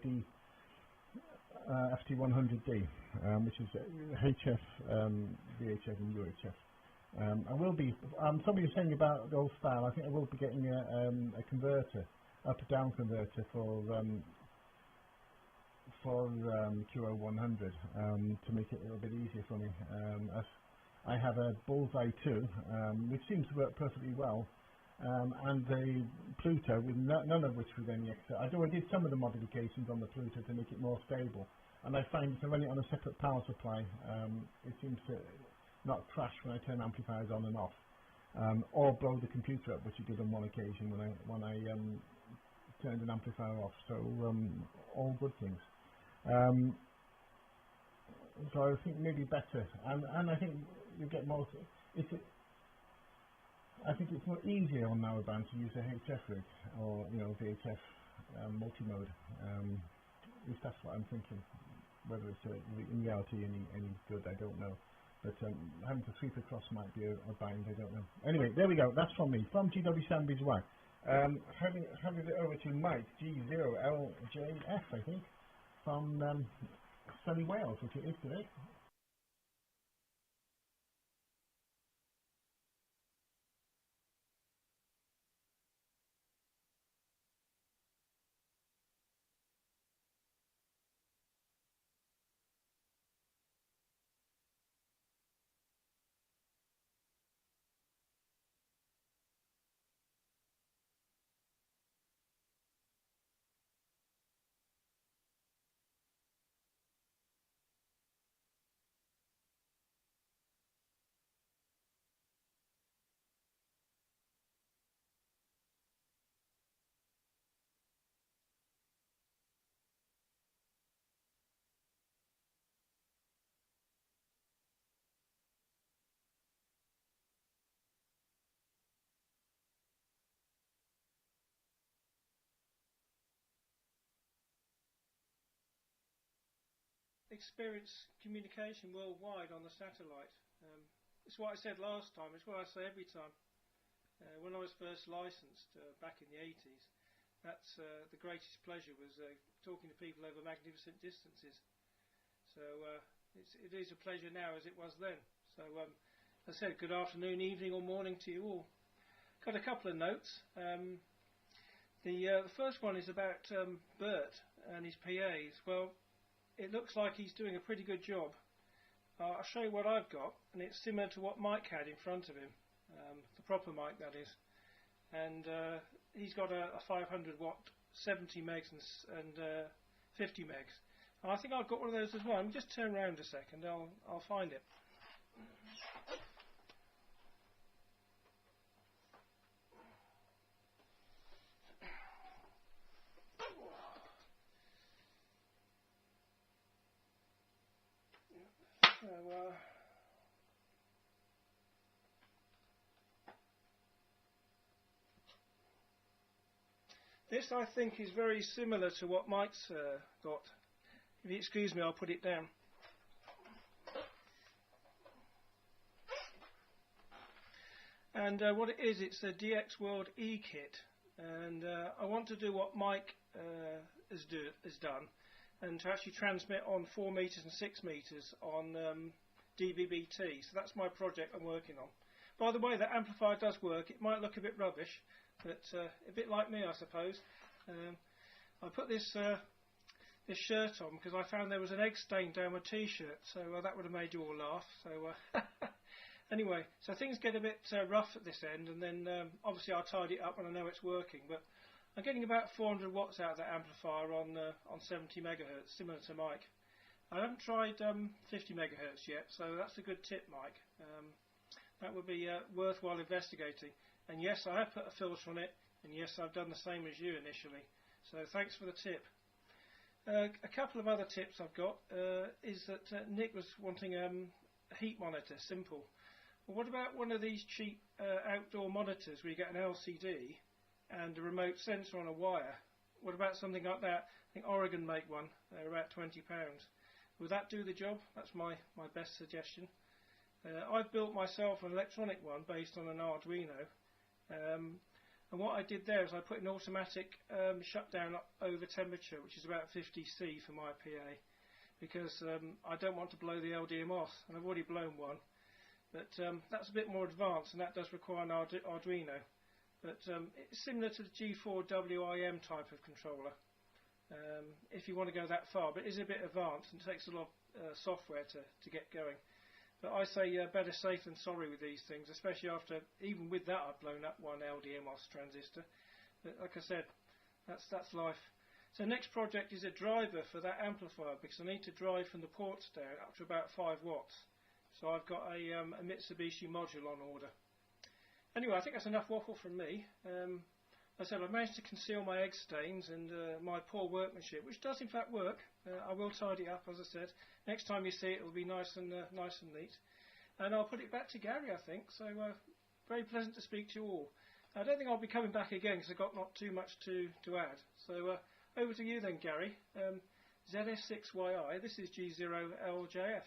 FT100D, which is HF, VHF and UHF. I will be, somebody was saying about the old style, I think I will be getting a converter, up-down converter for QO-100 to make it a little bit easier for me. I have a Bullseye 2, which seems to work perfectly well, and the Pluto, with none of which with any extra. I did some of the modifications on the Pluto to make it more stable, and I find if I run it on a separate power supply, it seems to not crash when I turn amplifiers on and off, or blow the computer up, which it did on one occasion when I turned an amplifier off. So all good things. So I think maybe better, and I think you get more. I think it's more easier on narrowband to use a HF rig or VHF multimode. At least that's what I'm thinking. Whether it's in reality any good, I don't know. But having to sweep across might be a bind, I don't know. Anyway, there we go. That's from me, from GW Sandbridge Y. Having it over to Mike G0LJF, I think, from sunny Wales, which it is today. Experience communication worldwide on the satellite. It's what I said last time, it's what I say every time. When I was first licensed back in the 80s, that's the greatest pleasure was talking to people over magnificent distances. So it is a pleasure now as it was then. So as I said, good afternoon, evening or morning to you all. Got a couple of notes. The first one is about Bert and his PAs. Well, it looks like he's doing a pretty good job. I'll show you what I've got, and it's similar to what Mike had in front of him, the proper Mike that is. And he's got a 500 watt, 70 megs and 50 megs. And I think I've got one of those as well. Let me just turn around a second, I'll find it. This I think is very similar to what Mike's got. If you excuse me, I'll put it down. And what it is, it's a DX World E-kit, and I want to do what Mike has done, and to actually transmit on 4 meters and 6 meters on DVB-T. So that's my project I'm working on. By the way, that amplifier does work. It might look a bit rubbish, but a bit like me, I suppose. I put this shirt on because I found there was an egg stain down my t-shirt, so that would have made you all laugh. So anyway, so things get a bit rough at this end, and then obviously I'll tidy it up when I know it's working. But I'm getting about 400 watts out of that amplifier on 70 megahertz, similar to Mike. I haven't tried 50 megahertz yet, so that's a good tip, Mike. That would be worthwhile investigating. And yes, I have put a filter on it, and yes, I've done the same as you initially. So thanks for the tip. A couple of other tips I've got is that Nick was wanting a heat monitor, simple. Well, what about one of these cheap outdoor monitors where you get an LCD and a remote sensor on a wire? What about something like that? I think Oregon make one. They're about £20. Would that do the job? That's my best suggestion. I've built myself an electronic one based on an Arduino, and what I did there is I put an automatic shutdown over temperature, which is about 50 C for my PA, because I don't want to blow the LDM off, and I've already blown one. But that's a bit more advanced, and that does require an Arduino. But it's similar to the G4WIM type of controller, if you want to go that far, but it is a bit advanced and takes a lot of software to get going. But I say better safe than sorry with these things, especially after, even with that, I've blown up one LDMOS transistor. But like I said, that's life. So next project is a driver for that amplifier, because I need to drive from the ports down up to about 5 watts. So I've got a Mitsubishi module on order. Anyway, I think that's enough waffle from me. As I said, I've managed to conceal my egg stains and my poor workmanship, which does in fact work. I will tidy it up, as I said. Next time you see it, it'll be nice and neat. And I'll put it back to Gary, I think. So very pleasant to speak to you all. I don't think I'll be coming back again because I've got not too much to add. So over to you then, Gary. ZS6YI, this is G0LJF.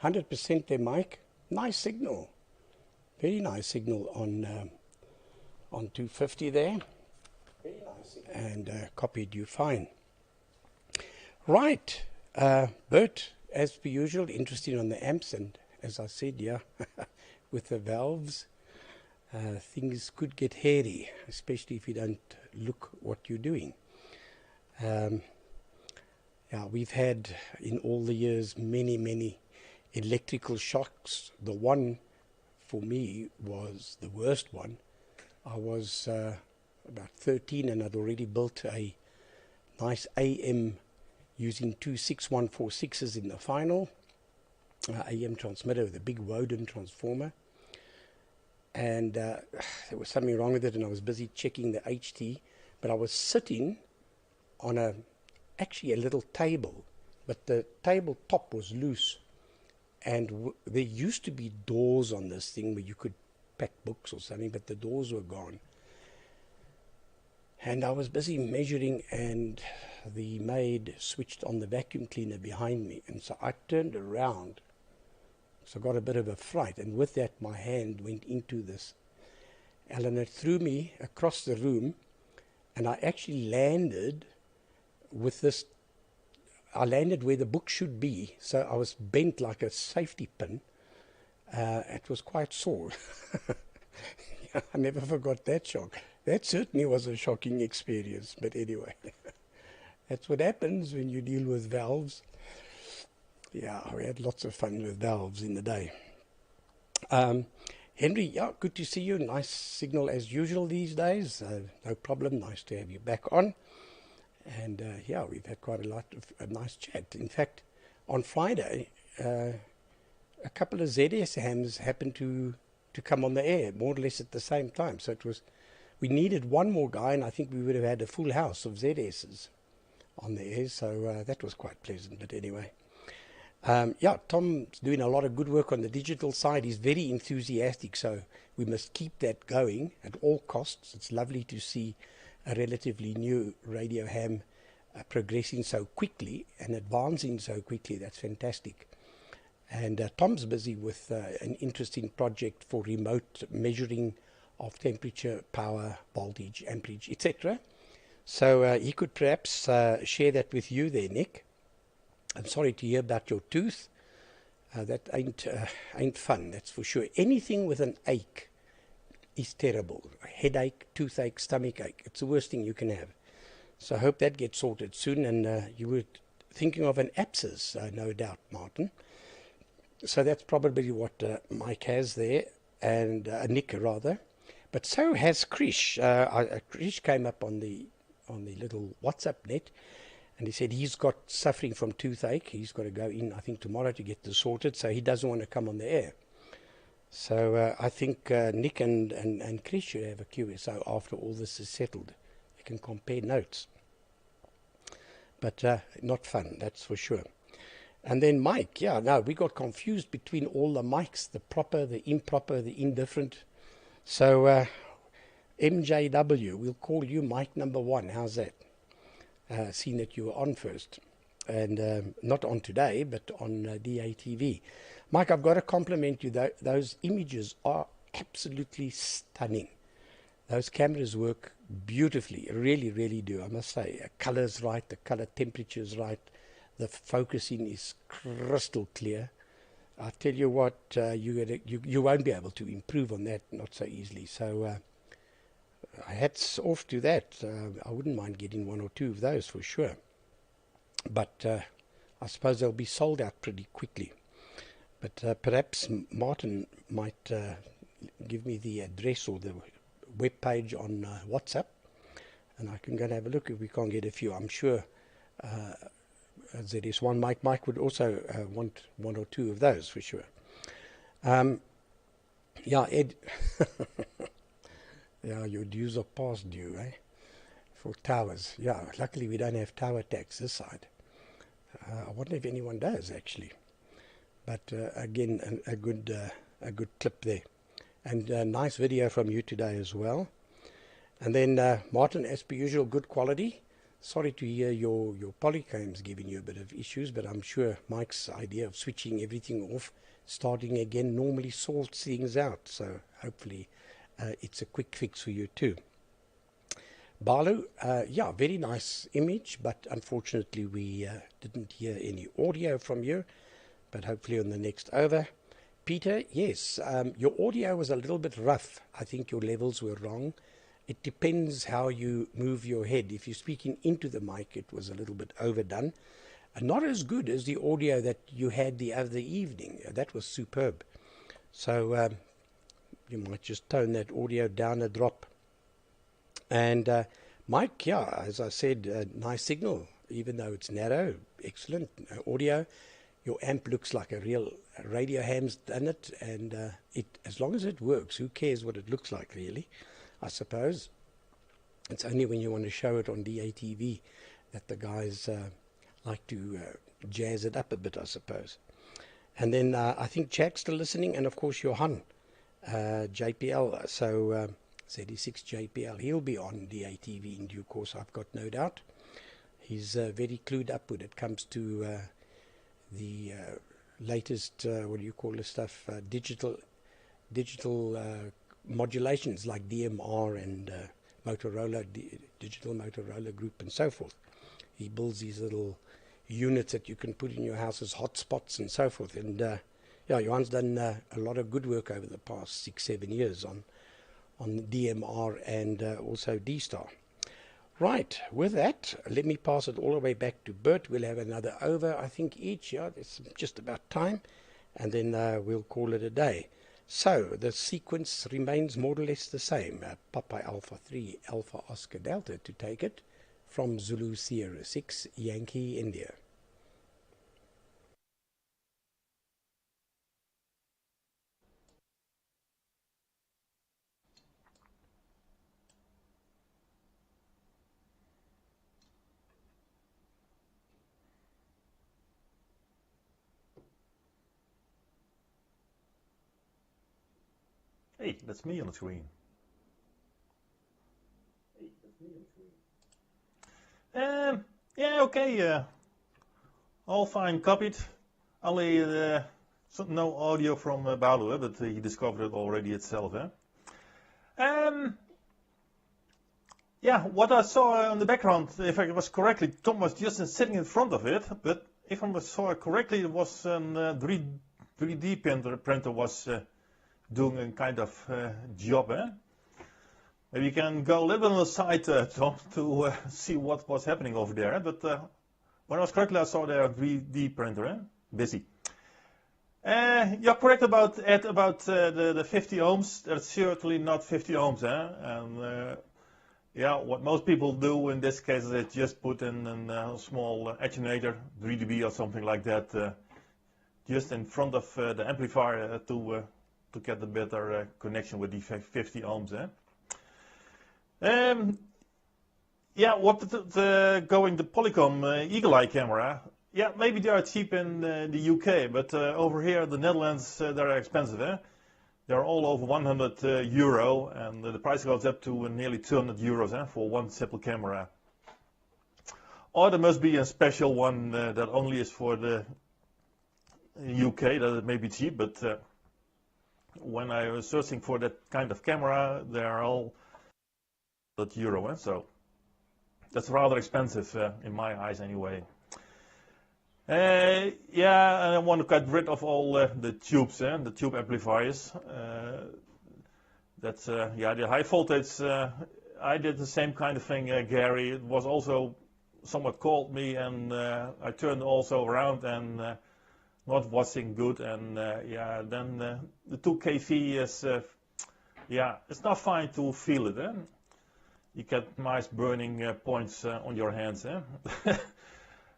%, there, Mike. Nice signal. Very nice signal on 250 there. Very nice signal. And copied you fine. Right. Bert, as per usual, interested on the amps. And as I said, yeah, with the valves, things could get hairy, especially if you don't look what you're doing. Yeah, we've had in all the years many electrical shocks. The one for me was the worst one. I was about 13 and I'd already built a nice AM using two 6146s in the final, AM transmitter with a big Woden transformer. And there was something wrong with it, and I was busy checking the HT, but I was sitting on actually a little table, but the table top was loose. And there used to be doors on this thing where you could pack books or something, but the doors were gone. And I was busy measuring, and the maid switched on the vacuum cleaner behind me. And so I turned around, so I got a bit of a fright. And with that, my hand went into this. And it threw me across the room, and I actually landed with this. I landed where the book should be, so I was bent like a safety pin. It was quite sore. I never forgot that shock. That certainly was a shocking experience, but anyway. That's what happens when you deal with valves. Yeah, we had lots of fun with valves in the day. Henry, yeah, good to see you. Nice signal as usual these days. No problem, nice to have you back on. And yeah, we've had quite a nice chat. In fact, on Friday, a couple of ZS hams happened to come on the air, more or less at the same time. So it was, we needed one more guy, and I think we would have had a full house of ZS's on the air. So that was quite pleasant. But anyway, yeah, Tom's doing a lot of good work on the digital side. He's very enthusiastic, so we must keep that going at all costs. It's lovely to see a relatively new radio ham progressing so quickly and advancing so quickly. That's fantastic. And Tom's busy with an interesting project for remote measuring of temperature, power, voltage, amperage, etc. So he could perhaps share that with you there, Nick. I'm sorry to hear about your tooth. That ain't fun, that's for sure. Anything with an ache is terrible. Headache, toothache, stomach ache. It's the worst thing you can have. So I hope that gets sorted soon. And you were thinking of an abscess, no doubt, Martin. So that's probably what Mike has there, and Nick rather. But so has Krish. Krish came up on the little WhatsApp net, and he said he's got suffering from toothache. He's got to go in, I think, tomorrow to get this sorted. So he doesn't want to come on the air. So I think Nick and Chris should have a QSO after all this is settled. They can compare notes. But not fun, that's for sure. And then Mike, yeah, no, we got confused between all the mics, the proper, the improper, the indifferent. So MJW, we'll call you Mike number 1. How's that? Seeing that you were on first. And not on today, but on DATV. Mike, I've got to compliment you. Those images are absolutely stunning. Those cameras work beautifully, really, really do, I must say. Color's right, the color temperature's right, the focusing is crystal clear. I tell you what, you won't be able to improve on that, not so easily. So hats off to that. I wouldn't mind getting 1 or 2 of those for sure. But I suppose they'll be sold out pretty quickly. But perhaps Martin might give me the address or the web page on WhatsApp, and I can go and have a look if we can't get a few. I'm sure ZS1 Mike would also want 1 or 2 of those for sure. Yeah, Ed. Yeah, your dues are past due, eh? For towers. Yeah, luckily we don't have tower tax this side. I wonder if anyone does actually. But again, a good clip there. And a nice video from you today as well. And then Martin, as per usual, good quality. Sorry to hear your polycam's giving you a bit of issues, but I'm sure Mike's idea of switching everything off, starting again, normally sorts things out. So hopefully it's a quick fix for you too. Balu, yeah, very nice image, but unfortunately we didn't hear any audio from you, but hopefully on the next over. Peter, yes, your audio was a little bit rough. I think your levels were wrong. It depends how you move your head. If you're speaking into the mic, it was a little bit overdone. Not as good as the audio that you had the other evening. That was superb. So you might just tone that audio down a drop. And Mike, yeah, as I said, nice signal, even though it's narrow, excellent audio. Your amp looks like a real radio ham's done it, and as long as it works, who cares what it looks like, really, I suppose. It's only when you want to show it on DATV that the guys like to jazz it up a bit, I suppose. And then I think Jack's still listening, and of course Johan, JPL, so Z6 JPL, he'll be on DATV in due course, I've got no doubt. He's very clued up when it comes to the latest, what do you call this stuff, digital modulations like DMR and Motorola, digital Motorola group and so forth. He builds these little units that you can put in your house as hotspots and so forth. And yeah, Johan's done a lot of good work over the past 6-7 years on DMR and also D-Star. Right, with that, let me pass it all the way back to Bert. We'll have another over, I think, each. Yeah, it's just about time. And then we'll call it a day. So the sequence remains more or less the same. Papa Alpha 3, Alpha Oscar Delta to take it from Zulu Sierra 6, Yankee India. Hey, that's me on the screen. Yeah, okay. All fine, copied. Only no audio from Balu, but he discovered it already itself. Yeah, what I saw on the background, if I was correctly, Tom was just sitting in front of it. But if I saw it correctly, it was a 3D printer was doing a kind of job. Maybe you can go a little bit on the side, Tom, to see what was happening over there. But when I was correctly, I saw there a 3D printer, busy. You're correct about the 50 ohms. That's certainly not 50 ohms. And yeah, what most people do in this case is they just put in a small attenuator, 3 dB or something like that, just in front of the amplifier to get a better connection with the 50 ohms. Yeah, what going the Polycom Eagle Eye camera? Yeah, maybe they are cheap in the UK, but over here in the Netherlands they're expensive. They're all over 100 euro, and the price goes up to nearly 200 euros for one simple camera. Or there must be a special one that only is for the UK, that it may be cheap, but when I was searching for that kind of camera, they are all euro, so that's rather expensive in my eyes anyway. Yeah, and I want to get rid of all the tubes, the tube amplifiers. That's yeah, the high voltage. I did the same kind of thing, Gary. It was also somewhat called me, and I turned also around and not watching good, and yeah, then the 2 kV is yeah, it's not fine to feel it. You get nice burning points on your hands.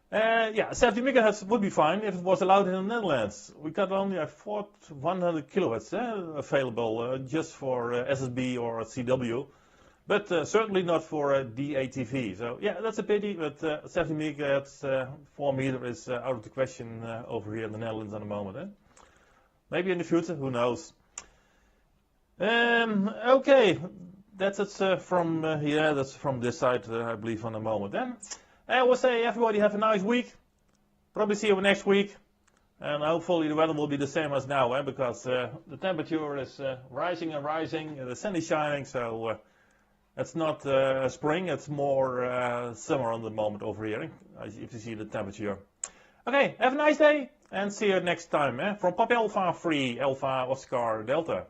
Yeah, 70 megahertz would be fine if it was allowed in the Netherlands. We got only 100 kilowatts available just for SSB or CW, but certainly not for DATV. So yeah, that's a pity, but 70 megahertz 4 meter is out of the question over here in the Netherlands at the moment. Maybe in the future, who knows. Okay, that's it from here. That's from this side, I believe, on the moment. I will say, everybody have a nice week. Probably see you next week, and hopefully the weather will be the same as now, because the temperature is rising and rising. The sun is shining, so it's not spring. It's more summer on the moment over here. If you see the temperature. Okay, have a nice day, and see you next time. From Papa Alpha 3 Alpha Oscar Delta.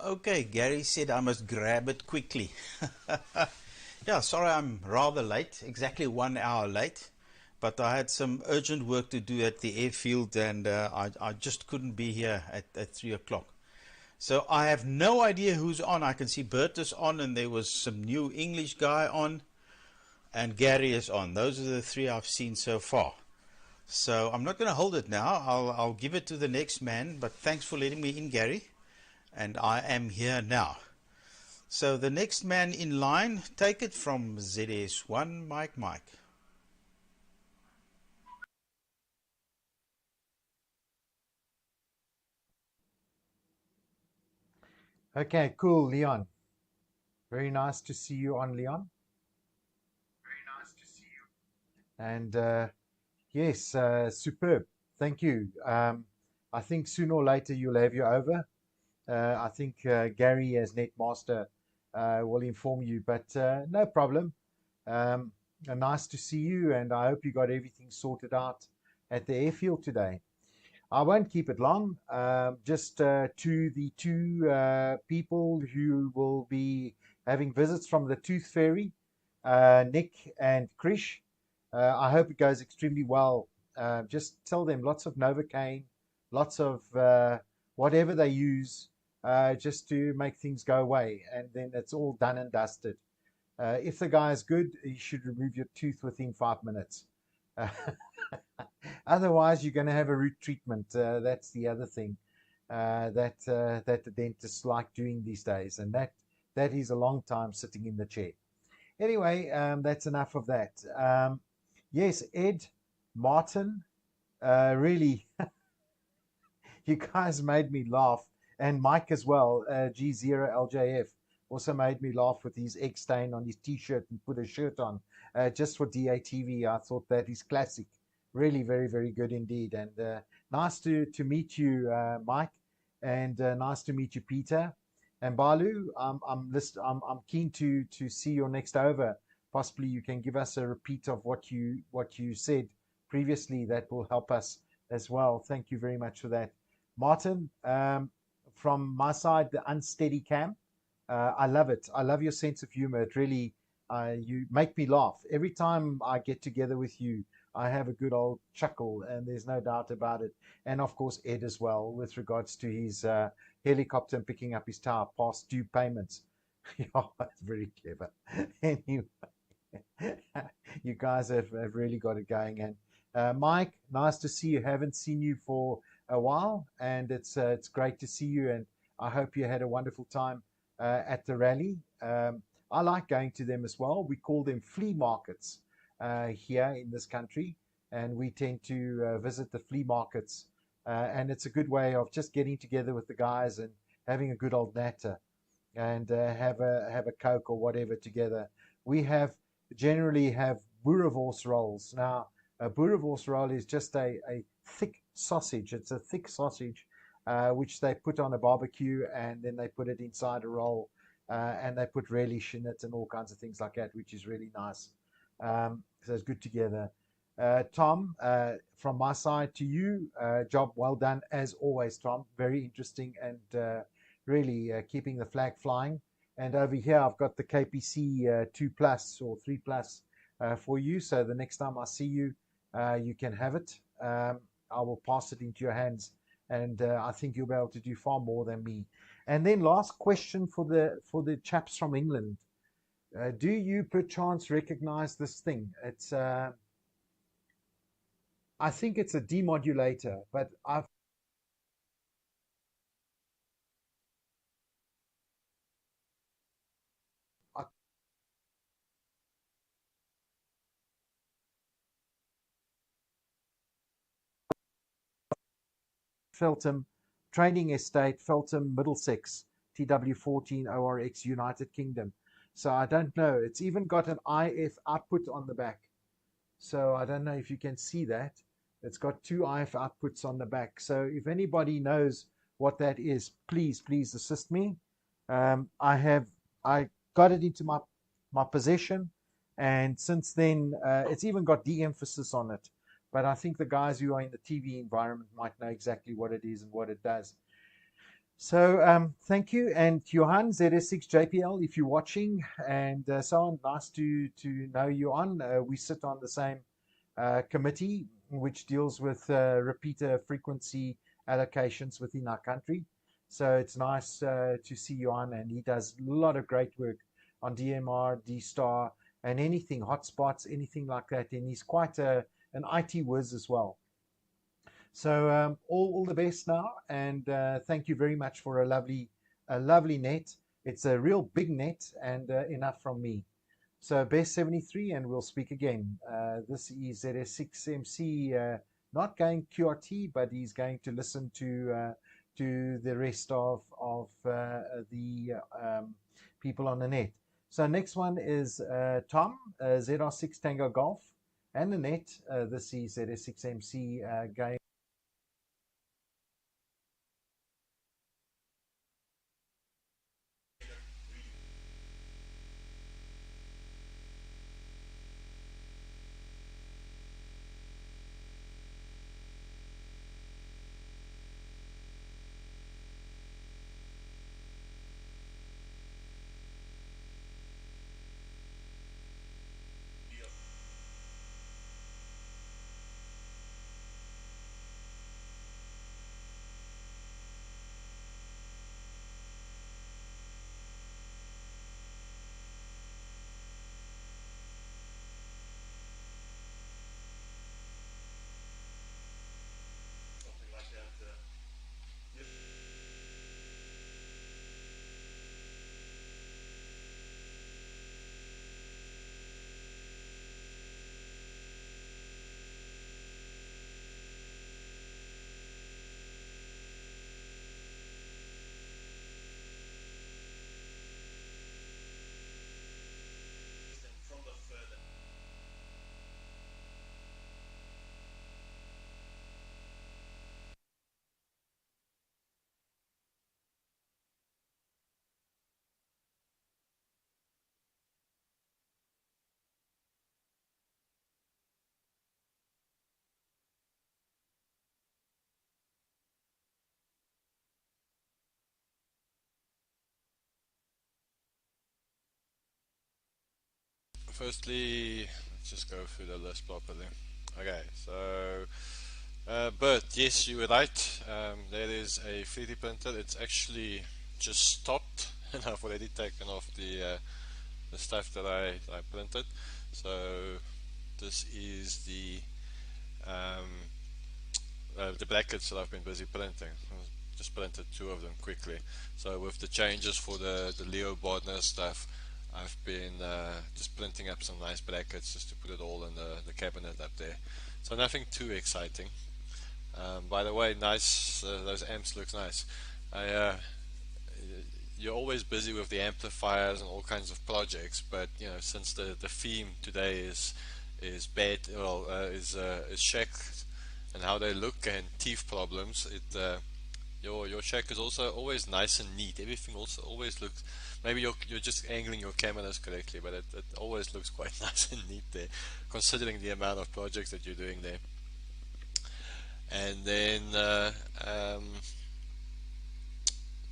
Okay, Gary said I must grab it quickly. Yeah, sorry I'm rather late, exactly 1 hour late, but I had some urgent work to do at the airfield, and I just couldn't be here at 3 o'clock. So I have no idea who's on. I can see Bert is on, and there was some new English guy on, and Gary is on. Those are the 3 I've seen so far. So I'm not going to hold it now. I'll give it to the next man, but thanks for letting me in, Gary. And I am here now. So the next man in line, take it from ZS1 Mike. Okay, cool, Leon. Very nice to see you on, Leon. Very nice to see you. And yes, superb. Thank you. I think sooner or later you'll have you over. I think Gary as Netmaster will inform you, but no problem. Nice to see you, and I hope you got everything sorted out at the airfield today. I won't keep it long. Just to the 2 people who will be having visits from the Tooth Fairy, Nick and Krish. I hope it goes extremely well. Just tell them lots of Novocaine, lots of whatever they use, just to make things go away, and then it's all done and dusted. If the guy is good, you should remove your tooth within 5 minutes. Otherwise, you're going to have a root treatment. That's the other thing that the dentists like doing these days, and that is a long time sitting in the chair. Anyway, that's enough of that. Yes, Ed, Martin, really, you guys made me laugh. And Mike as well, G0LJF, also made me laugh with his egg stain on his t-shirt and put a shirt on just for DATV. I thought that is classic. Really very, very good indeed. And nice to meet you, Mike, and nice to meet you, Peter. And Balu, I'm keen to see your next over. Possibly you can give us a repeat of what you said previously. That will help us as well. Thank you very much for that. Martin, from my side, the unsteady cam. I love it. I love your sense of humor. It really, you make me laugh. Every time I get together with you, I have a good old chuckle, and there's no doubt about it. And of course, Ed as well, with regards to his helicopter and picking up his tower past due payments. Yeah, that's very clever. Anyway, you guys have really got it going. And Mike, nice to see you. Haven't seen you for a while, and it's great to see you, and I hope you had a wonderful time at the rally. I like going to them as well. We call them flea markets here in this country, and we tend to visit the flea markets, and it's a good way of just getting together with the guys and having a good old natter and have a Coke or whatever together. We generally have boerewors rolls. Now, a boerewors roll is just a thick sausage. It's a thick sausage which they put on a barbecue, and then they put it inside a roll, and they put relish in it and all kinds of things like that, which is really nice. So it's good together. Tom, from my side to you, job well done as always, Tom. Very interesting and really keeping the flag flying. And over here, I've got the KPC 2 Plus or 3 Plus for you. So the next time I see you, you can have it. I will pass it into your hands, and I think you'll be able to do far more than me. And then last question for the chaps from England. Do you perchance recognize this thing? It's I think it's a demodulator, but I Feltham, Training Estate, Feltham, Middlesex, TW14 ORX, United Kingdom. So I don't know. It's even got an IF output on the back. So I don't know if you can see that. It's got 2 IF outputs on the back. So if anybody knows what that is, please assist me. I got it into my possession, and since then it's even got de-emphasis on it. But I think the guys who are in the TV environment might know exactly what it is and what it does. So thank you. And Johan, ZS6JPL, if you're watching, and so on, nice to know you on. We sit on the same committee, which deals with repeater frequency allocations within our country. So it's nice to see you on, and he does a lot of great work on DMR, D-Star, and anything, hotspots, anything like that. And he's quite an IT whiz as well. So all the best now, and thank you very much for a lovely net. It's a real big net, and enough from me. So best 73, and we'll speak again. This is ZS6MC, not going QRT, but he's going to listen to the rest of the people on the net. So next one is Tom, ZR6 Tango Golf, and the net. This is ZS6MC going. Firstly, let's just go through the list properly. Okay, so Bert, yes, you were right. There is a 3D printer. It's actually just stopped, and I've already taken off the stuff that I printed. So this is the brackets that I've been busy printing. Just printed 2 of them quickly. So with the changes for the Leo Bardner stuff, I've been just printing up some nice brackets just to put it all in the cabinet up there. So nothing too exciting. By the way, nice, those amps looks nice. You're always busy with the amplifiers and all kinds of projects, but you know, since the theme today is is bed, well, is shack and how they look and teeth problems. Your shack is also always nice and neat. Everything also always looks. Maybe you're just angling your cameras correctly, but it always looks quite nice and neat there, considering the amount of projects that you're doing there. And then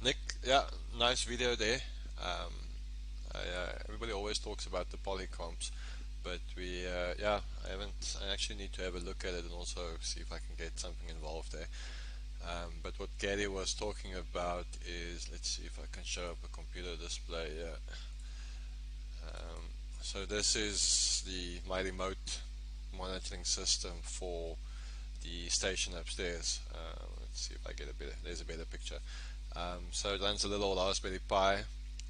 Nick, yeah, nice video there. Everybody always talks about the polycomps, but I actually need to have a look at it and also see if I can get something involved there. But what Gary was talking about is, let's see if I can show up a computer display here. So this is my remote monitoring system for the station upstairs. Let's see if I get there's a better picture. So it runs a little Raspberry Pi,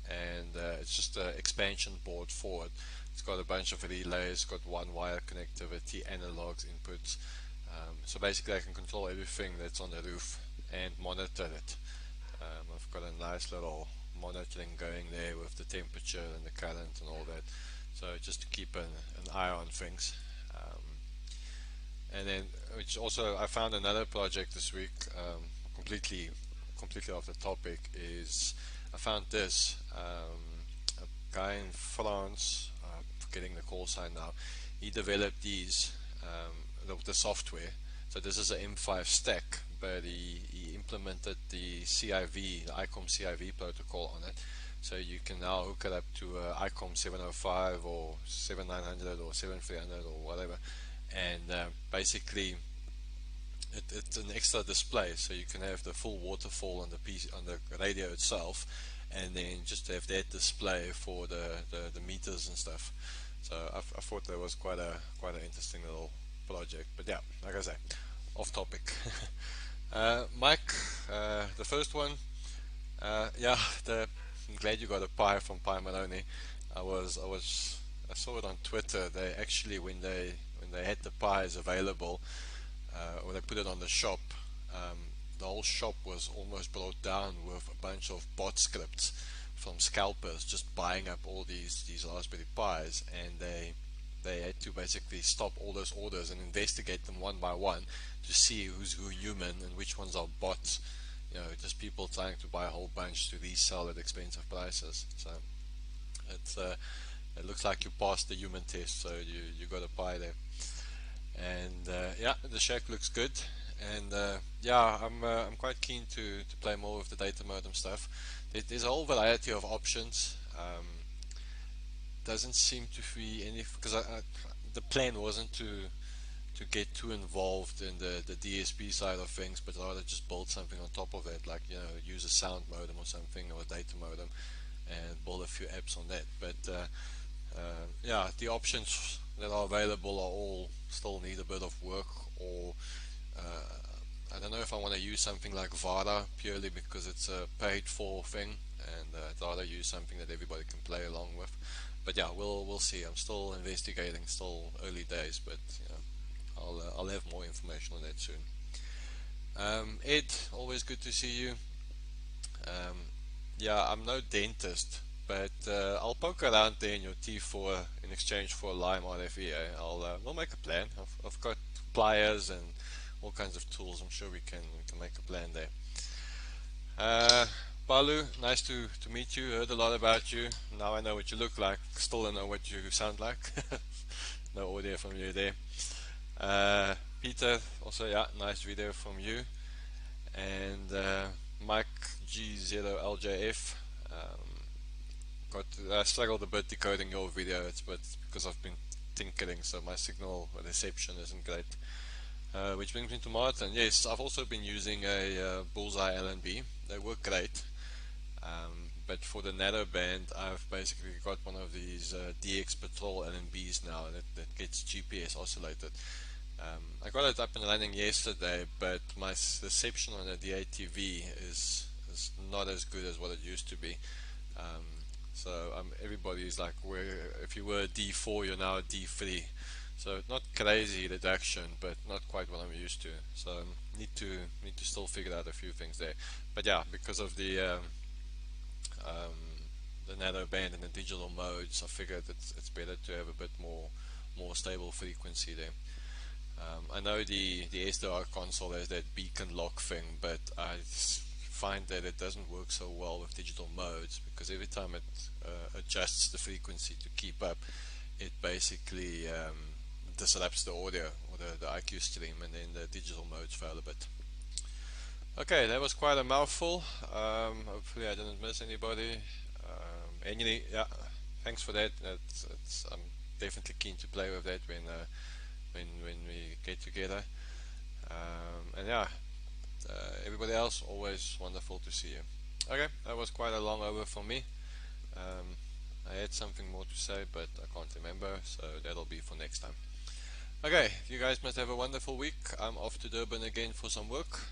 and it's just an expansion board for it. It's got a bunch of relays, got one wire connectivity, analogs, inputs. So basically I can control everything that's on the roof and monitor it. I've got a nice little monitoring going there with the temperature and the current and all that. So just to keep an eye on things. And then, which also I found another project this week, completely off the topic, is I found this. A guy in France, forgetting the call sign now, he developed these, the software. So this is an M5 stack, but he implemented the CIV, the ICOM CIV protocol on it. So you can now hook it up to ICOM 705 or 7900 or 7300 or whatever, and basically it's an extra display, so you can have the full waterfall on the PC, on the radio itself, and then just have that display for the meters and stuff. So I thought that was quite an interesting little project. But yeah, like I say, off topic. Mike, the first one, I'm glad you got a pie from Pie Maloney. I saw it on Twitter. They actually, when they had the pies available, or they put it on the shop, the whole shop was almost brought down with a bunch of bot scripts from scalpers just buying up all these Raspberry Pis, and they had to basically stop all those orders and investigate them one by one to see who's human and which ones are bots. You know, just people trying to buy a whole bunch to resell at expensive prices. So it looks like you passed the human test, so you got a pie there. And yeah, the shack looks good, and I'm quite keen to play more with the data modem stuff. There's a whole variety of options. Doesn't seem to be any, because the plan wasn't to get too involved in the DSP side of things, but rather just build something on top of it, like, you know, use a sound modem or something, or a data modem, and build a few apps on that. But yeah, the options that are available are all still need a bit of work, or I don't know if I want to use something like VADA purely because it's a paid for thing, and I'd rather use something that everybody can play along with. But yeah, we'll see. I'm still investigating, still early days, but you know, I'll have more information on that soon. Ed, always good to see you. Yeah, I'm no dentist, but I'll poke around there in your teeth in exchange for a lime RFE. We'll make a plan. I've got pliers and all kinds of tools. I'm sure we can make a plan there. Balu, nice to meet you. Heard a lot about you. Now I know what you look like. Still don't know what you sound like. No audio from you there. Peter, also, yeah, nice video from you. And Mike G0LJF, I struggled a bit decoding your video. It's because I've been tinkering, so my signal reception isn't great. Which brings me to Martin. Yes, I've also been using a Bullseye LNB. They work great, but for the narrowband, I've basically got one of these DX Patrol LNBs now that gets GPS oscillated. I got it up and running yesterday, but my reception on the DATV is not as good as what it used to be. So everybody's like, if you were a D4, you're now a D3. So not crazy reduction, but not quite what I'm used to. So need to still figure out a few things there. But yeah, because of the narrow band and the digital modes, I figured it's better to have a bit more more stable frequency there. I know the SDR console has that beacon lock thing, but I find that it doesn't work so well with digital modes, because every time it adjusts the frequency to keep up, it basically disrupts the audio or the IQ stream, and then the digital modes fail a bit. Okay, that was quite a mouthful. Hopefully I didn't miss anybody. Anyway, yeah, thanks for that. I'm definitely keen to play with that when we get together. And yeah, everybody else, always wonderful to see you. Okay, that was quite a long over for me. I had something more to say, but I can't remember, so that'll be for next time. Okay, you guys must have a wonderful week. I'm off to Durban again for some work,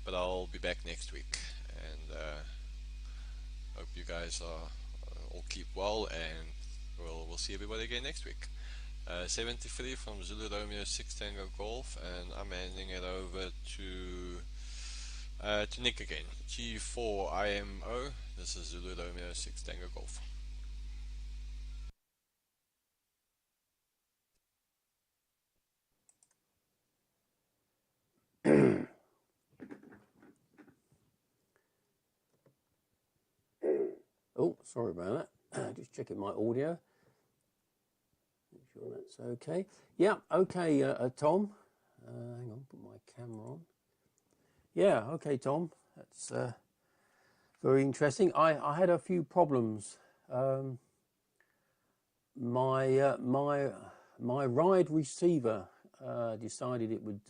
but I'll be back next week, and hope you guys all keep well, and we'll see everybody again next week. 73 from Zulu Romeo 6 Tango Golf, and I'm handing it over to Nick again. G4 IMO. This is Zulu Romeo 6 Tango Golf. Oh, sorry about that. Just checking my audio. Make sure that's okay. Yeah, okay, Tom. Hang on, put my camera on. Yeah, okay, Tom. That's very interesting. I had a few problems. My ride receiver decided it would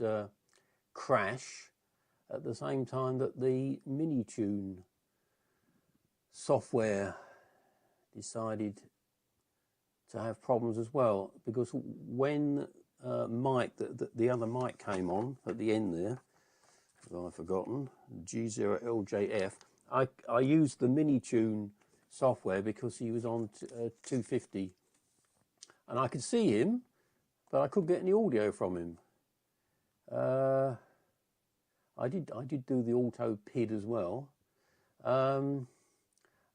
crash at the same time that the Minitune software decided to have problems as well, because when Mike, the other mic came on at the end there, I've forgotten, G0LJF, I used the Minitune software because he was on 250, and I could see him, but I couldn't get any audio from him. I did do the auto PID as well,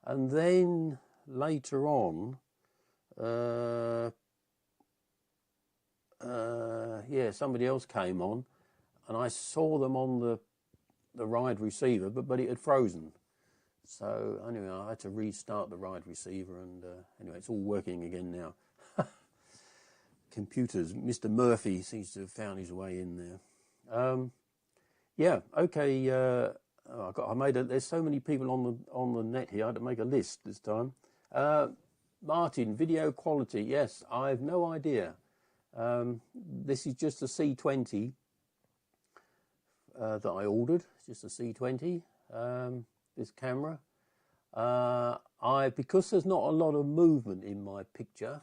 and then later on, yeah, somebody else came on, and I saw them on the ride receiver, but it had frozen. So anyway, I had to restart the ride receiver, and anyway, it's all working again now. Computers, Mr. Murphy seems to have found his way in there. Yeah, okay. There's so many people on the net here. I had to make a list this time. Martin, video quality. Yes, I have no idea. This is just a C20 that I ordered. It's just a C20. This camera. Because there's not a lot of movement in my picture,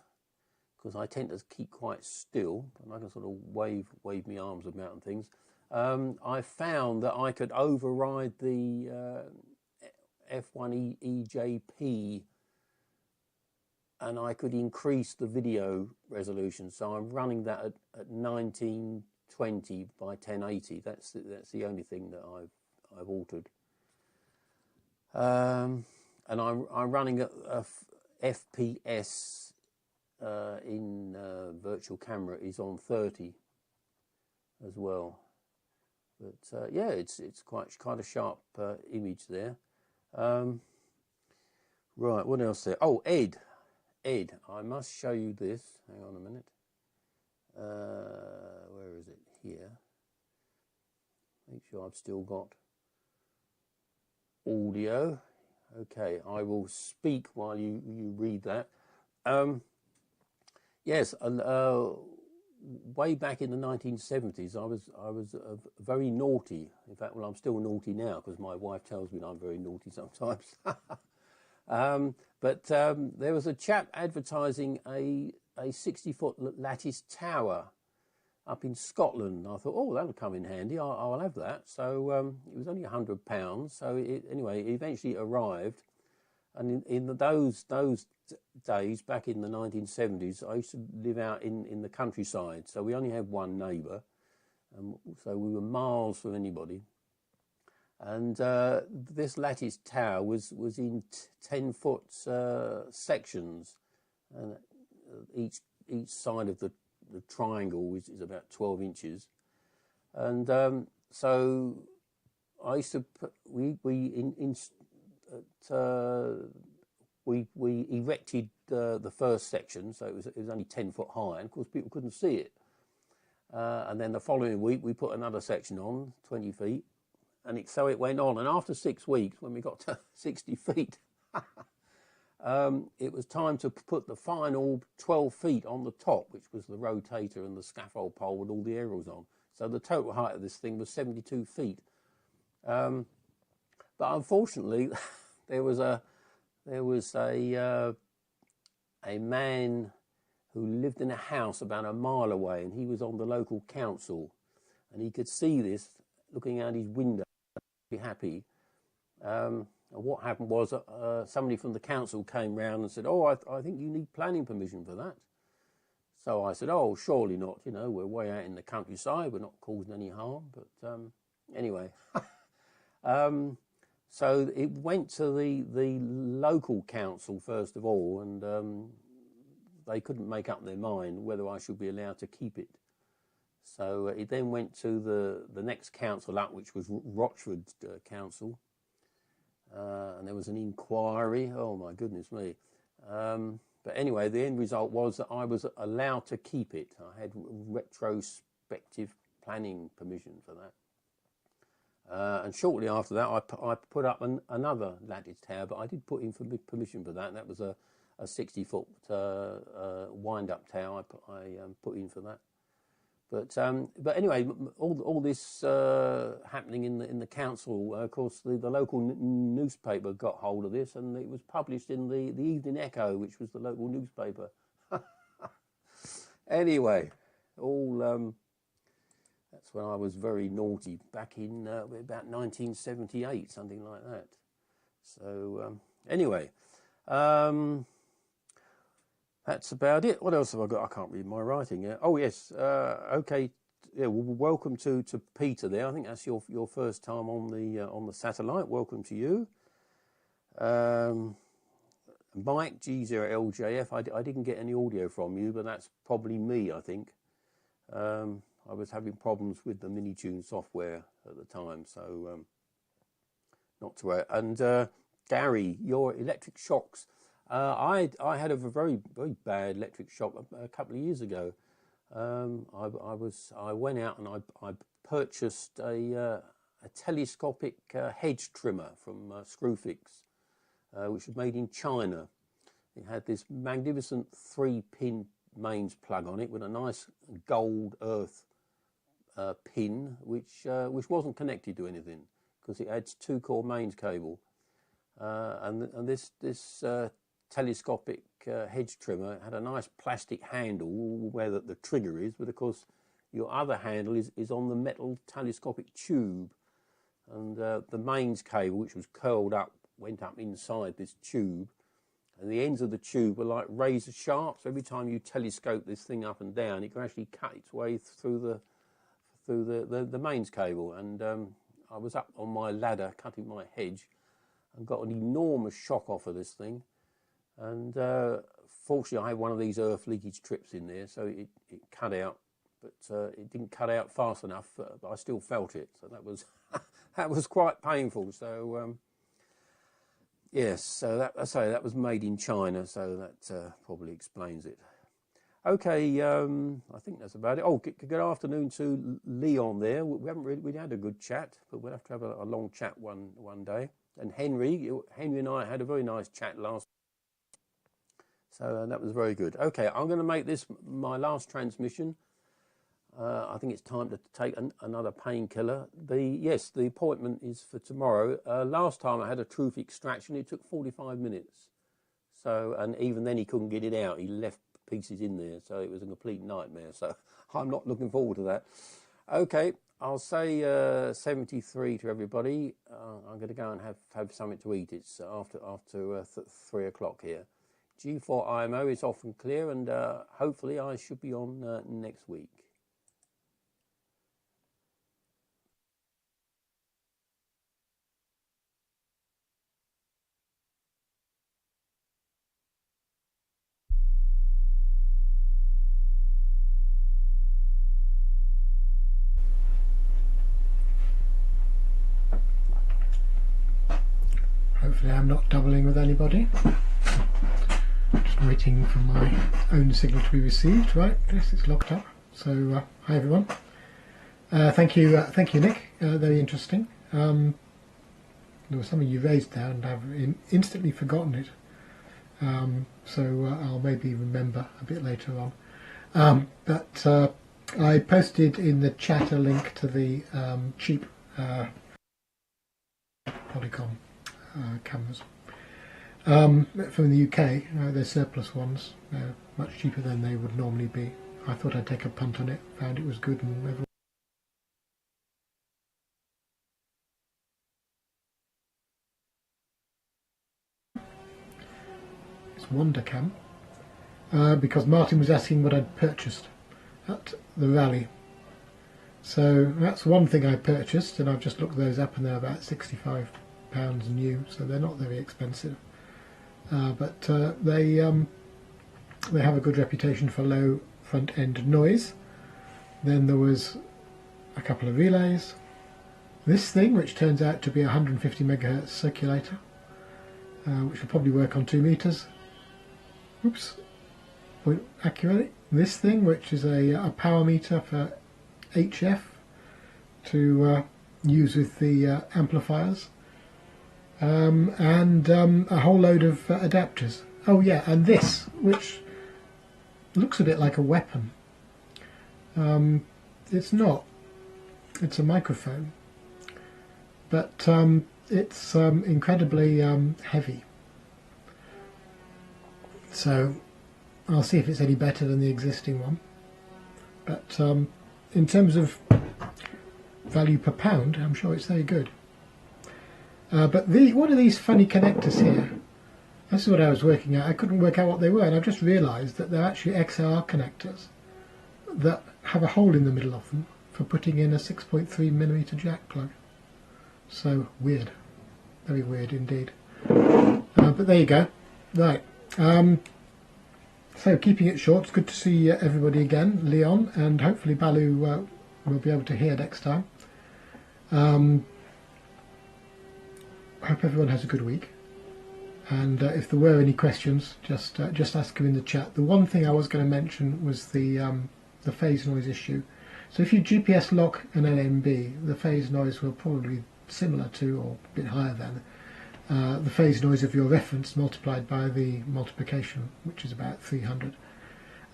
because I tend to keep quite still, and I can sort of wave my arms about and things. I found that I could override the F1 EJP, and I could increase the video resolution. So I'm running that at 1920 by 1080. That's the only thing that I've altered. And I'm running at FPS in virtual camera is on 30 as well. But yeah, it's quite a sharp image there. Right, what else there? Oh, Ed, I must show you this. Hang on a minute. Where is it? Here. Make sure I've still got audio. Okay, I will speak while you read that. Yes, way back in the 1970s, I was very naughty. In fact, well, I'm still naughty now because my wife tells me I'm very naughty sometimes. But there was a chap advertising a 60-foot lattice tower up in Scotland. I thought, oh, that'll come in handy. I'll have that. So it was only £100. So anyway, it eventually arrived. And in those days, back in the 1970s, I used to live out in the countryside. So we only had one neighbour. So we were miles from anybody. And this lattice tower was in 10-foot sections, and each side of the the triangle is about 12 inches. And so I used to put, we erected the first section, so it was only 10 foot high, and of course people couldn't see it. And then the following week we put another section on, 20 feet, and so it went on. And after 6 weeks, when we got to 60 feet, it was time to put the final 12 feet on the top, which was the rotator and the scaffold pole with all the aerials on. So the total height of this thing was 72 feet. But unfortunately, there was a man who lived in a house about a mile away, and he was on the local council, and he could see this looking out his window, be happy. And what happened was somebody from the council came round and said, "Oh, I think you need planning permission for that." So I said, "Oh, surely not. You know, we're way out in the countryside. We're not causing any harm." But anyway, so it went to the local council first of all, and they couldn't make up their mind whether I should be allowed to keep it. So it then went to the next council up, which was Rochford Council, and there was an inquiry. Oh my goodness me! But anyway, the end result was that I was allowed to keep it. I had retrospective planning permission for that. And shortly after that, I put up another lattice tower, but I did put in for permission for that. That was a 60-foot wind-up tower. I put in for that. But anyway, all this happening in the council. Of course, the local newspaper got hold of this, and it was published in the Evening Echo, which was the local newspaper. Anyway, that's when I was very naughty, back in about 1978, something like that. So anyway, that's about it. What else have I got? I can't read my writing yet. Oh yes, okay. Yeah, well, welcome to Peter there. I think that's your first time on the satellite. Welcome to you. Mike G0LJF. I didn't get any audio from you, but that's probably me, I think. I was having problems with the Minitune software at the time, so not to worry. And Gary, your electric shocks. I had a very bad electric shock a couple of years ago. I went out and I purchased a telescopic hedge trimmer from Screwfix, which was made in China. It had this magnificent 3-pin mains plug on it with a nice gold earth pin, which wasn't connected to anything because it had 2-core mains cable, and this telescopic hedge trimmer had a nice plastic handle where the trigger is, but of course your other handle is on the metal telescopic tube, and the mains cable, which was curled up, went up inside this tube, and the ends of the tube were like razor sharp, so every time you telescope this thing up and down, it could actually cut its way through the mains cable. And I was up on my ladder cutting my hedge and got an enormous shock off of this thing. And fortunately I had one of these earth leakage trips in there, so it cut out, but it didn't cut out fast enough, but I still felt it, so that was that was quite painful. So yes, so that was made in China, so that probably explains it. Okay, I think that's about it. Oh, good afternoon to Leon there. We had a good chat, but we'll have to have a long chat one day. And Henry and I had a very nice chat last. So that was very good. Okay, I'm going to make this my last transmission. I think it's time to take another painkiller. The appointment is for tomorrow. Last time I had a tooth extraction. It took 45 minutes. So, and even then he couldn't get it out. He left pieces in there, so it was a complete nightmare. So I'm not looking forward to that. Okay, I'll say 73 to everybody. I'm going to go and have something to eat. It's after 3 o'clock here. G4IMO is off and clear, and hopefully I should be on next week. I'm not doubling with anybody. Just waiting for my own signal to be received. Right, yes, it's locked up. So hi everyone. Thank you, Nick. Very interesting. There was something you raised there, and I've instantly forgotten it. So I'll maybe remember a bit later on. But I posted in the chat a link to the cheap Polycom cameras from the UK. They're surplus ones. They're much cheaper than they would normally be. I thought I'd take a punt on it. Found it was good, and everyone. It's WonderCam because Martin was asking what I'd purchased at the rally. So that's one thing I purchased, and I've just looked those up, and they're about £65 new, so they're not very expensive. But they have a good reputation for low front end noise. Then there was a couple of relays. This thing, which turns out to be a 150 megahertz circulator, which will probably work on 2 meters. Oops, point accurately. This thing, which is a power meter for HF to use with the amplifiers, and a whole load of adapters. Oh yeah, and this, which looks a bit like a weapon. It's not. It's a microphone, but it's incredibly heavy. So I'll see if it's any better than the existing one. But in terms of value per pound, I'm sure it's very good. But what are these funny connectors here? This is what I was working out. I couldn't work out what they were, and I've just realised that they're actually XLR connectors that have a hole in the middle of them for putting in a 6.3mm jack plug. So weird. Very weird indeed. But there you go. Right. So keeping it short, it's good to see everybody again, Leon, and hopefully Balu will be able to hear next time. I hope everyone has a good week, and if there were any questions, just ask them in the chat. The one thing I was going to mention was the phase noise issue. So if you GPS lock an LNB, the phase noise will probably be similar to, or a bit higher than, the phase noise of your reference multiplied by the multiplication, which is about 300.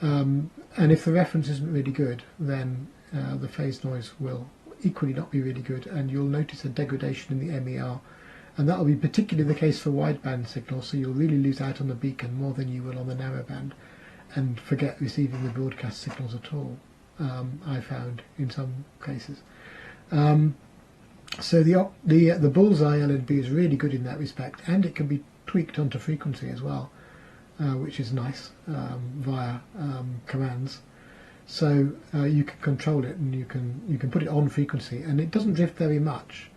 And if the reference isn't really good, then the phase noise will equally not be really good, and you'll notice a degradation in the MER. And that will be particularly the case for wideband signals, so you'll really lose out on the beacon more than you will on the narrowband, and forget receiving the broadcast signals at all, I found in some cases. So the bullseye LNB is really good in that respect, and it can be tweaked onto frequency as well, which is nice, via commands. So you can control it, and you can put it on frequency, and it doesn't drift very much.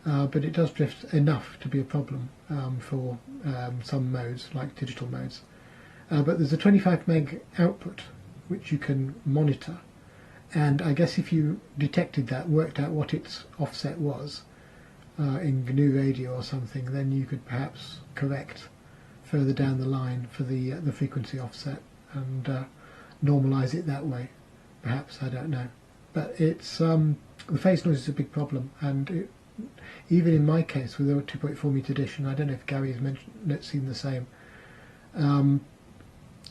But it does drift enough to be a problem for some modes, like digital modes. But there's a 25 meg output which you can monitor, and I guess if you detected that, worked out what its offset was in GNU radio or something, then you could perhaps correct further down the line for the frequency offset and normalize it that way. Perhaps, I don't know. But it's the phase noise is a big problem, and even in my case with a 2.4 meter dish, and I don't know if Gary has seen the same,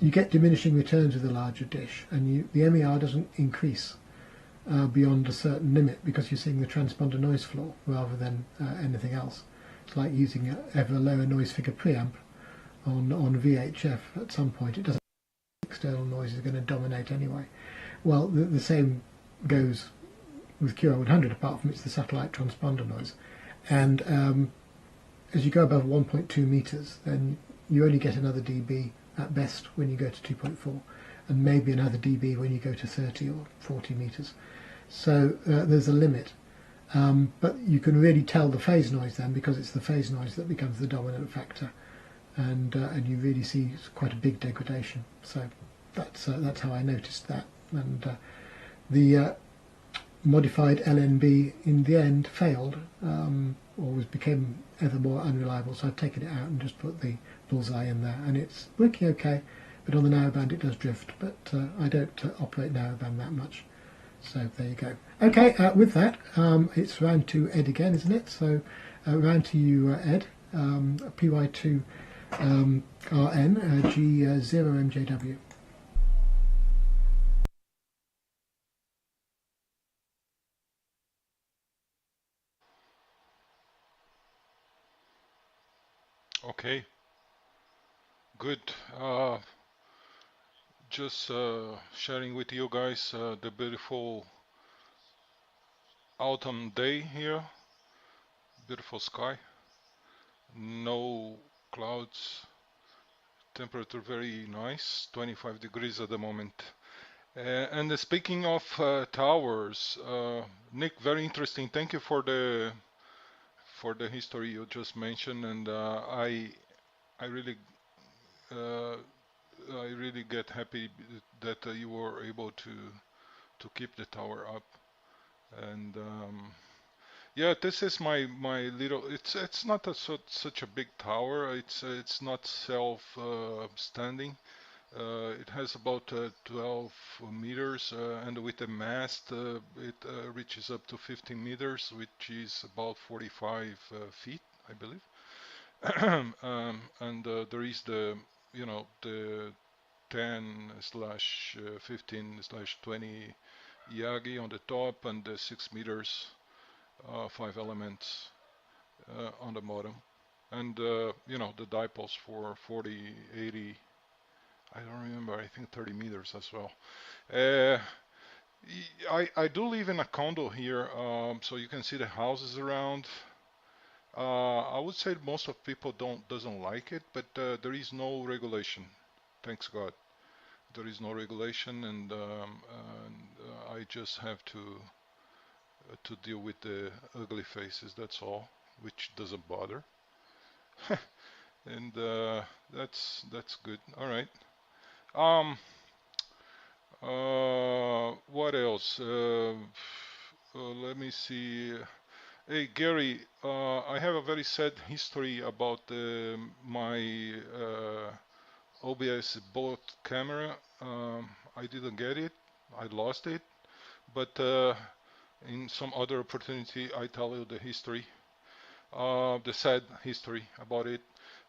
you get diminishing returns with a larger dish, and the MER doesn't increase beyond a certain limit because you're seeing the transponder noise floor rather than anything else. It's like using an ever lower noise figure preamp on VHF. At some point it doesn't. External noise is going to dominate anyway. Well, the same goes with QO-100, apart from it's the satellite transponder noise. And as you go above 1.2 meters, then you only get another dB at best when you go to 2.4, and maybe another dB when you go to 30 or 40 meters. So there's a limit. But you can really tell the phase noise then, because it's the phase noise that becomes the dominant factor, and you really see quite a big degradation. So that's how I noticed that. And modified LNB in the end failed, or became ever more unreliable, so I've taken it out and just put the bullseye in there, and it's working okay, but on the narrowband it does drift, but I don't operate narrowband that much, so there you go. Okay, with that, it's round to Ed again, isn't it? So round to you, Ed, PY2 RN G0MJW. Okay, good. Just sharing with you guys the beautiful autumn day here. Beautiful sky, no clouds, temperature very nice, 25 degrees at the moment. And speaking of towers, Nick, very interesting. Thank you for the history you just mentioned, and I really get happy that you were able to keep the tower up. And yeah, this is my little. It's not such a big tower. It's not self-standing. It has about 12 meters, and with the mast, it reaches up to 15 meters, which is about 45 feet, I believe. And there is the the 10/15/20 Yagi on the top, and the 6 meters 5 elements on the bottom, and the dipoles for 40, 80, I don't remember, I think 30 meters as well. I do live in a condo here, so you can see the houses around. I would say most of people doesn't like it, but there is no regulation, thanks God. There is no regulation, and I just have to deal with the ugly faces, that's all, which doesn't bother. And that's good. All right. What else? Let me see. Hey Gary, I have a very sad history about my OBS both camera. I didn't get it. I lost it. But in some other opportunity, I tell you the history, the sad history about it.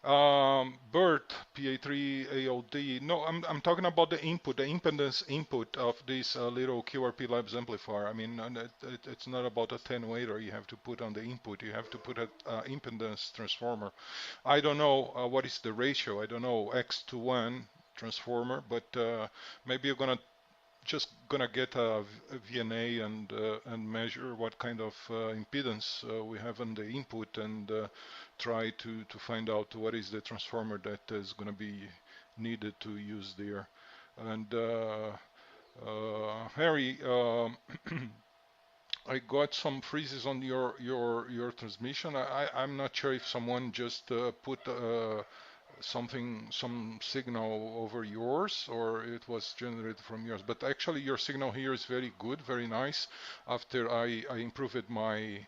Bert, PA3 AOD. No, I'm talking about the input, the impedance input of this little QRP Labs amplifier. I mean, it's not about a 10-waiter you have to put on the input. You have to put an impedance transformer. I don't know what is the ratio. I don't know, X to 1 transformer, but maybe you're just gonna get a VNA and measure what kind of impedance we have on the input, and try to find out what is the transformer that is gonna be needed to use there. And Harry, I got some freezes on your transmission. I'm not sure if someone just put some signal over yours, or it was generated from yours, but actually your signal here is very good, very nice. After I improved my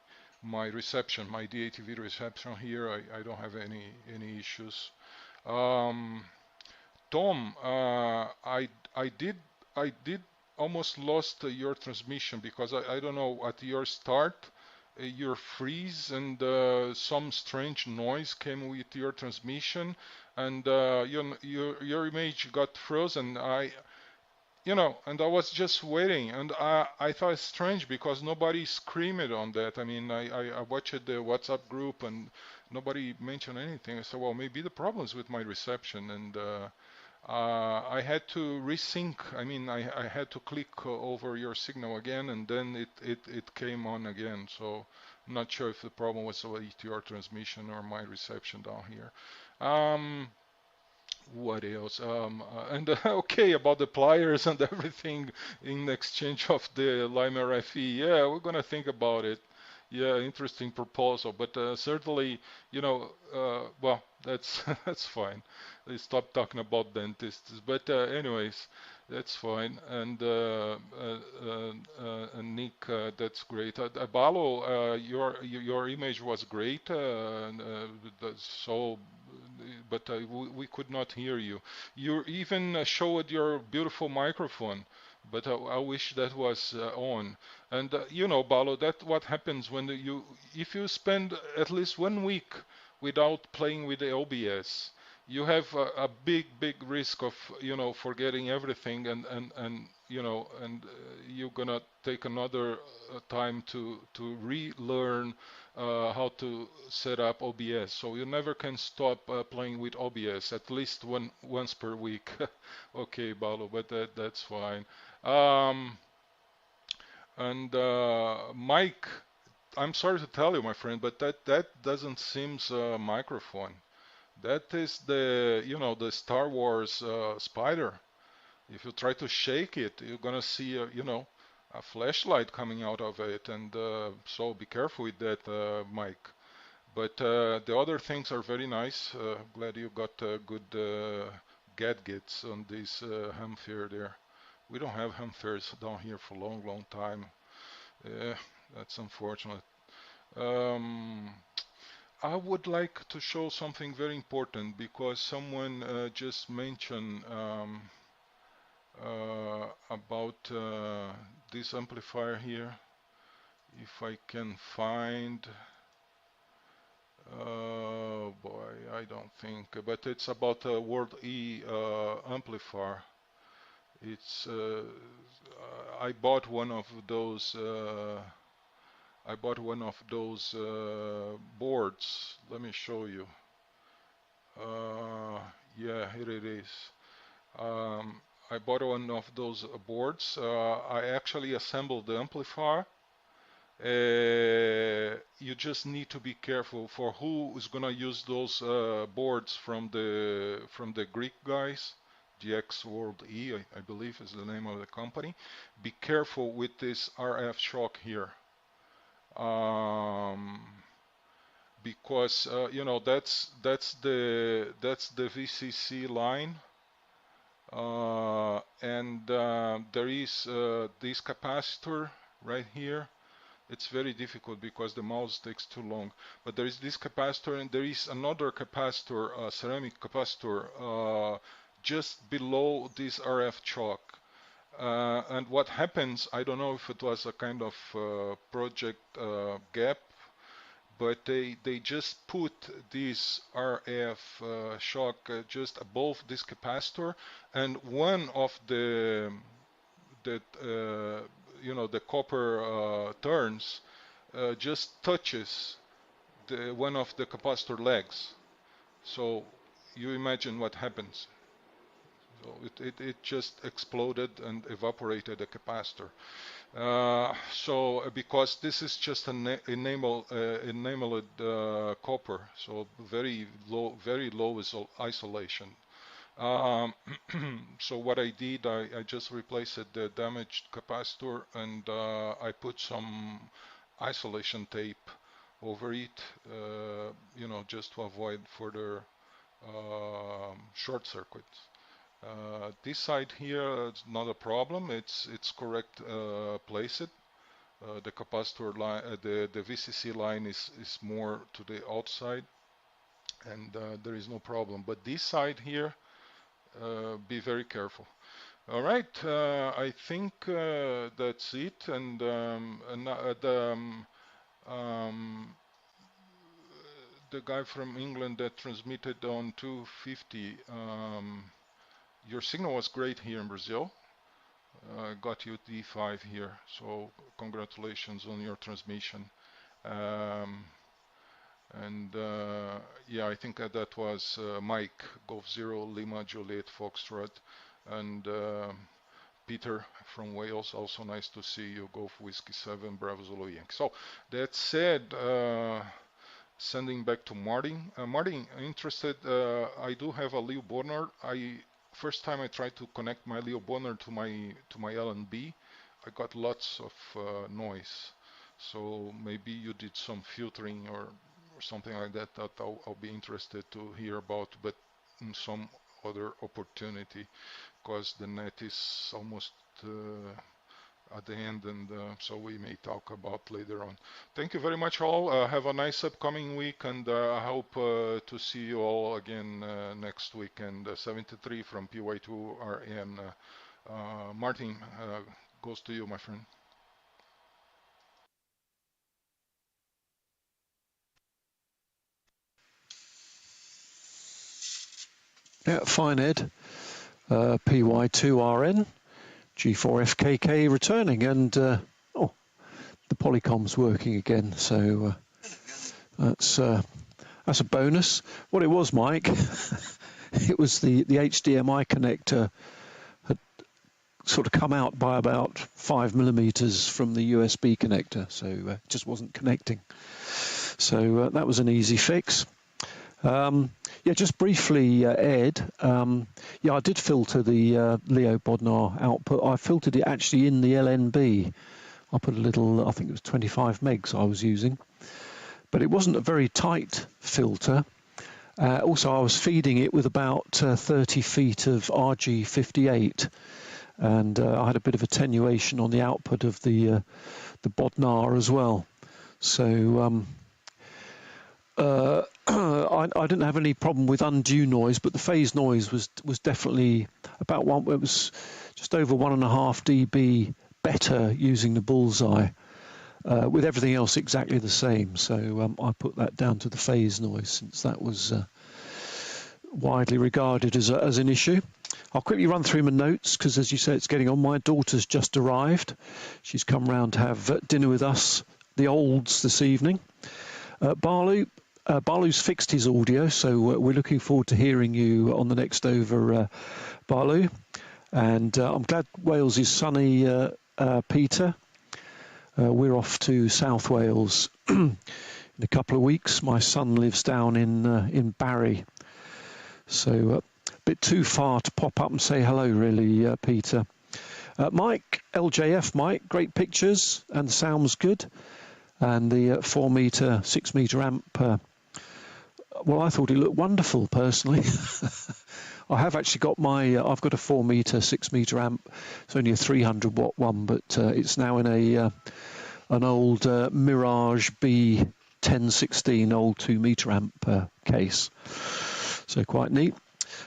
reception, my DATV reception here, I don't have any issues. Tom, I did almost lost your transmission, because I don't know, at your start your freeze and some strange noise came with your transmission, and your image got frozen. And I was just waiting, and I thought it's strange because nobody screamed on that. I mean, I watched the WhatsApp group and nobody mentioned anything. I said, well, maybe the problems with my reception, and I had to resync. I mean, I had to click over your signal again, and then it came on again. So I'm not sure if the problem was with your transmission or my reception down here. What else? And okay, about the pliers and everything in exchange of the Limer FE. Yeah, we're gonna think about it. Yeah, interesting proposal, but certainly, well, that's that's fine. Let's stop talking about dentists. But anyways, That's fine. And Nick, that's great. Balo, your image was great. So, but we could not hear you. You even showed your beautiful microphone, but I wish that was on. And you know, Balo, that's what happens when if you spend at least 1 week without playing with the OBS, you have a big risk of forgetting everything, and you're gonna take another time to relearn how to set up OBS. So you never can stop playing with OBS, at least once per week. Okay, Balo, but that's fine. And Mike, I'm sorry to tell you, my friend, but that doesn't seem a microphone. That is the Star Wars spider. If you try to shake it, you're gonna see a flashlight coming out of it, and so be careful with that, Mike. But the other things are very nice. Glad you got good gadgets on this ham fair there. We don't have ham fairs down here for a long time. That's unfortunate. I would like to show something very important because someone just mentioned about this amplifier here. If I can find, boy, I don't think, but it's about a World E amplifier. It's I bought one of those. I bought one of those boards. Let me show you. Yeah, here it is. I bought one of those boards. I actually assembled the amplifier. You just need to be careful for who is gonna use those boards from the Greek guys. GX World E, I believe is the name of the company. Be careful with this RF shock here. Because that's the VCC line, and there is this capacitor right here. It's very difficult because the mouse takes too long, but there is this capacitor, and there is another capacitor, ceramic capacitor, just below this RF choke. And what happens, I don't know if it was a kind of project gap, but they just put this RF shock just above this capacitor, and one of the copper turns just touches one of the capacitor legs. So you imagine what happens. So it just exploded and evaporated the capacitor. So because this is just an enameled copper, so very low isolation. So what I did, I just replaced the damaged capacitor, and I put some isolation tape over it, just to avoid further short circuits. This side here is not a problem. It's correct placed. The capacitor line, the VCC line is more to the outside, and there is no problem. But this side here, be very careful. All right, I think that's it. And the guy from England that transmitted on 250. Your signal was great here in Brazil. Got you D5 here, so congratulations on your transmission. Yeah, I think that was Mike, Golf Zero, Lima, Juliet, Foxtrot, and Peter from Wales. Also nice to see you, Golf Whiskey 7, Bravo Zulu Yankee. So that said, sending back to Martin. Martin, interested, I do have a Leo Bonner. First time I tried to connect my Leo Bonner to my LNB, I got lots of noise. So maybe you did some filtering or something like that I'll be interested to hear about, but in some other opportunity. because the net is almost at the end, and so we may talk about later on. Thank you very much all. Have a nice upcoming week, and I hope to see you all again next week. And 73 from PY2RN. Martin, goes to you, my friend. Yeah, fine, Ed. PY2RN, G4FKK returning, and the Polycom's working again, so that's a bonus. What it was, Mike, it was the HDMI connector had sort of come out by about 5mm from the USB connector, so it just wasn't connecting. So that was an easy fix. Yeah, just briefly, Ed, yeah, I did filter the Leo Bodnar output. I filtered it actually in the LNB. I put a little, I think it was 25 megs I was using, but it wasn't a very tight filter. Also, I was feeding it with about 30 feet of RG58, and I had a bit of attenuation on the output of the Bodnar as well. So I didn't have any problem with undue noise, but the phase noise was definitely about one. It was just over 1.5 dB better using the Bullseye, with everything else exactly the same. So I put that down to the phase noise, since that was widely regarded as an issue. I'll quickly run through my notes, because as you say, it's getting on. My daughter's just arrived. She's come round to have dinner with us, the olds, this evening. Balu's fixed his audio, so we're looking forward to hearing you on the next over, Balu. And I'm glad Wales is sunny, Peter. We're off to South Wales in a couple of weeks. My son lives down in Barry, so a bit too far to pop up and say hello, really, Peter. Mike, LJF Mike, great pictures, and the sound's good. And the 4-meter, 6-meter amp, well, I thought it looked wonderful, personally. I have actually got my, I've got a 4-meter, 6-meter amp. It's only a 300-watt one, but it's now in an old Mirage B1016, old 2-meter amp case. So quite neat.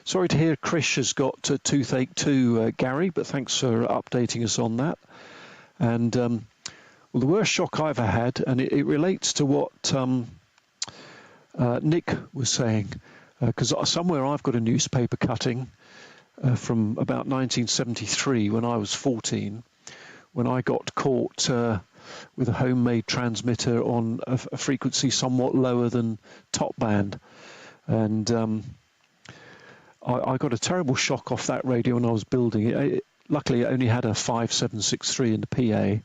Sorry to hear Krish has got toothache too, Gary, but thanks for updating us on that. And well, the worst shock I've ever had, and it relates to what Nick was saying, because somewhere I've got a newspaper cutting from about 1973 when I was 14, when I got caught with a homemade transmitter on a frequency somewhat lower than top band. And I got a terrible shock off that radio when I was building it. Luckily, it only had a 5763 in the PA,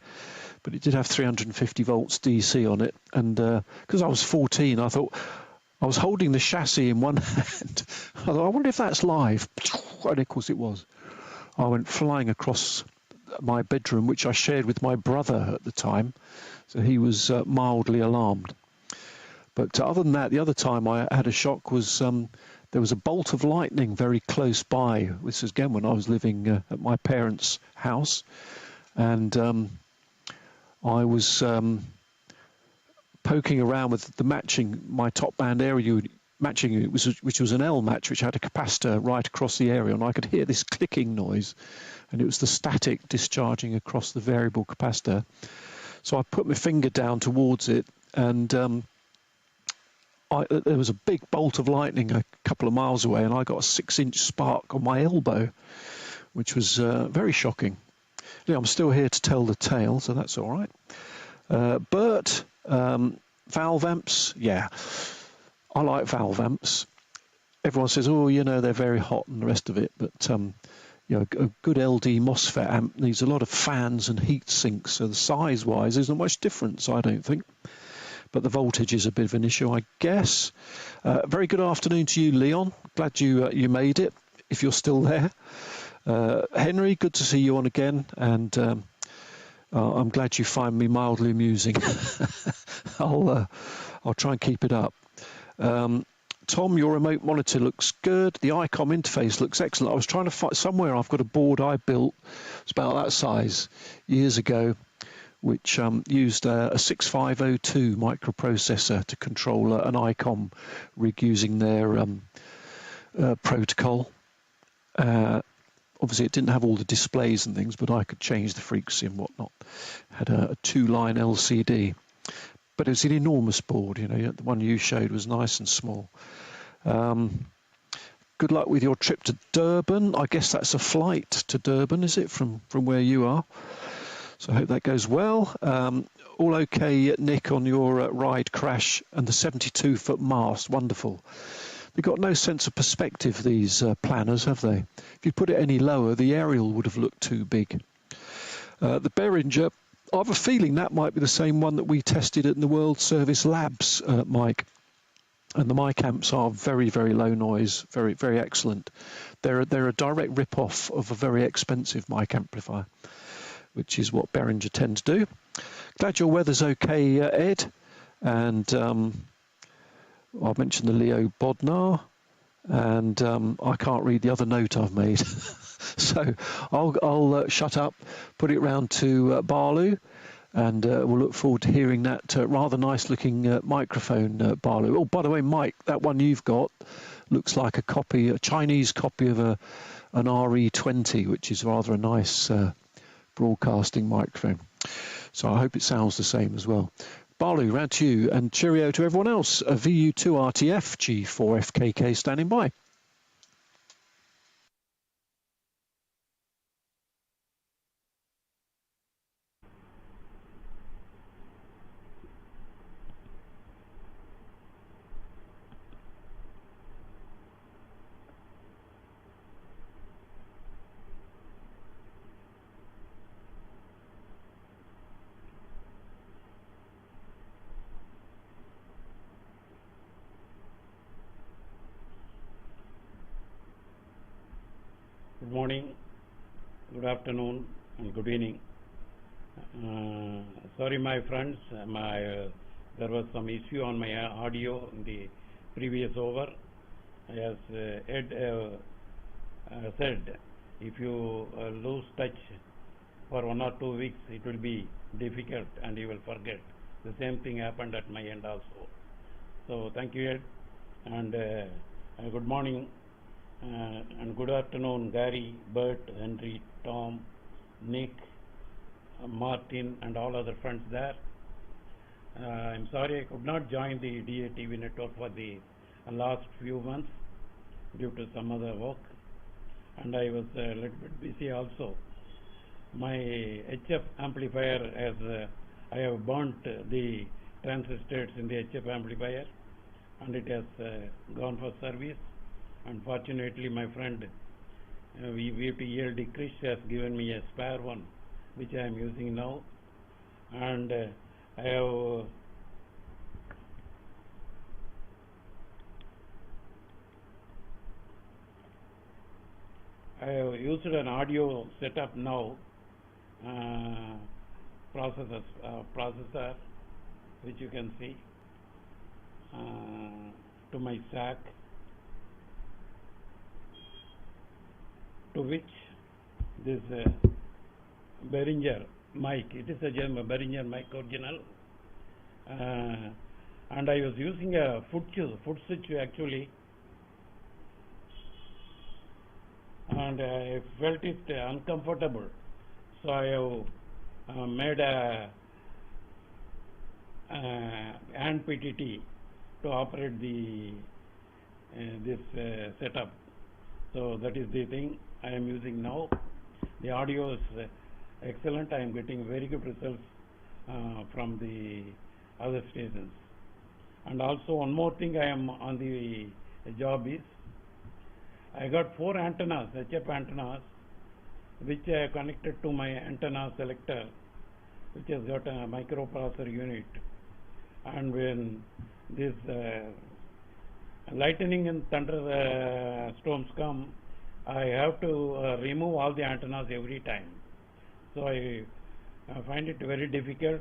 but it did have 350 volts DC on it. And because I was 14, I thought, I was holding the chassis in one hand. I thought, I wonder if that's live. And of course it was. I went flying across my bedroom, which I shared with my brother at the time. So he was mildly alarmed. But other than that, the other time I had a shock was there was a bolt of lightning very close by. This was again when I was living at my parents' house. And I was poking around with the matching, my top band area matching unit, which was an L match, which had a capacitor right across the area, and I could hear this clicking noise, and it was the static discharging across the variable capacitor. So I put my finger down towards it, and there was a big bolt of lightning a couple of miles away, and I got a 6-inch spark on my elbow, which was very shocking. Yeah, I'm still here to tell the tale, so that's all right. Bert, valve amps, yeah, I like valve amps. Everyone says, oh, you know, they're very hot and the rest of it, but you know, a good LD MOSFET amp needs a lot of fans and heat sinks, so the size-wise, there's not much difference, I don't think. But the voltage is a bit of an issue, I guess. Very good afternoon to you, Leon. Glad you made it, if you're still there. Henry, good to see you on again, and I'm glad you find me mildly amusing. I'll try and keep it up. Tom, your remote monitor looks good. The ICOM interface looks excellent. I was trying to find somewhere. I've got a board I built. It's about that size years ago, which used a 6502 microprocessor to control an ICOM rig using their protocol. Obviously, it didn't have all the displays and things, but I could change the frequency and whatnot. Had a 2-line LCD. But it's an enormous board, you know. The one you showed was nice and small. Good luck with your trip to Durban. I guess that's a flight to Durban, is it, from where you are? So I hope that goes well. All okay, Nick, on your ride crash and the 72-foot mast. Wonderful. They've got no sense of perspective, these planners, have they? If you put it any lower, the aerial would have looked too big. The Behringer, I have a feeling that might be the same one that we tested at the World Service Labs, Mike. And the mic amps are very, very low noise, very, very excellent. They're a direct rip-off of a very expensive mic amplifier, which is what Behringer tend to do. Glad your weather's okay, Ed. And I mentioned the Leo Bodnar, and I can't read the other note I've made. So I'll shut up, put it round to Balu, and we'll look forward to hearing that rather nice-looking microphone, Balu. Oh, by the way, Mike, that one you've got looks like a Chinese copy of an RE20, which is rather a nice broadcasting microphone. So I hope it sounds the same as well. Balu, round to you, and cheerio to everyone else. A VU2RTF G4FKK standing by. Good morning, good afternoon, and good evening. Sorry, my friends, there was some issue on my audio in the previous over. As Ed said, if you lose touch for 1 or 2 weeks, it will be difficult and you will forget. The same thing happened at my end also. So thank you, Ed, and good morning. And good afternoon, Gary, Bert, Henry, Tom, Nick, Martin, and all other friends there. I'm sorry I could not join the DATV network for the last few months due to some other work, and I was a little bit busy also. My HF amplifier, as I have burnt the transistors in the HF amplifier, and it has gone for service. Unfortunately, my friend VTL Chris has given me a spare one, which I am using now, and I have used an audio setup now, processor, which you can see, to my SAC, to which this Behringer mic, it is a Behringer mic original, and I was using a foot switch actually, and I felt it uncomfortable, so I have made a hand PTT to operate this setup. So that is the thing I am using now. The audio is excellent. I am getting very good results from the other stations. And also one more thing I am on the job is, I got 4 antennas, HF antennas, which I connected to my antenna selector, which has got a microprocessor unit. And when this lightning and thunder storms come, I have to remove all the antennas every time. So I find it very difficult.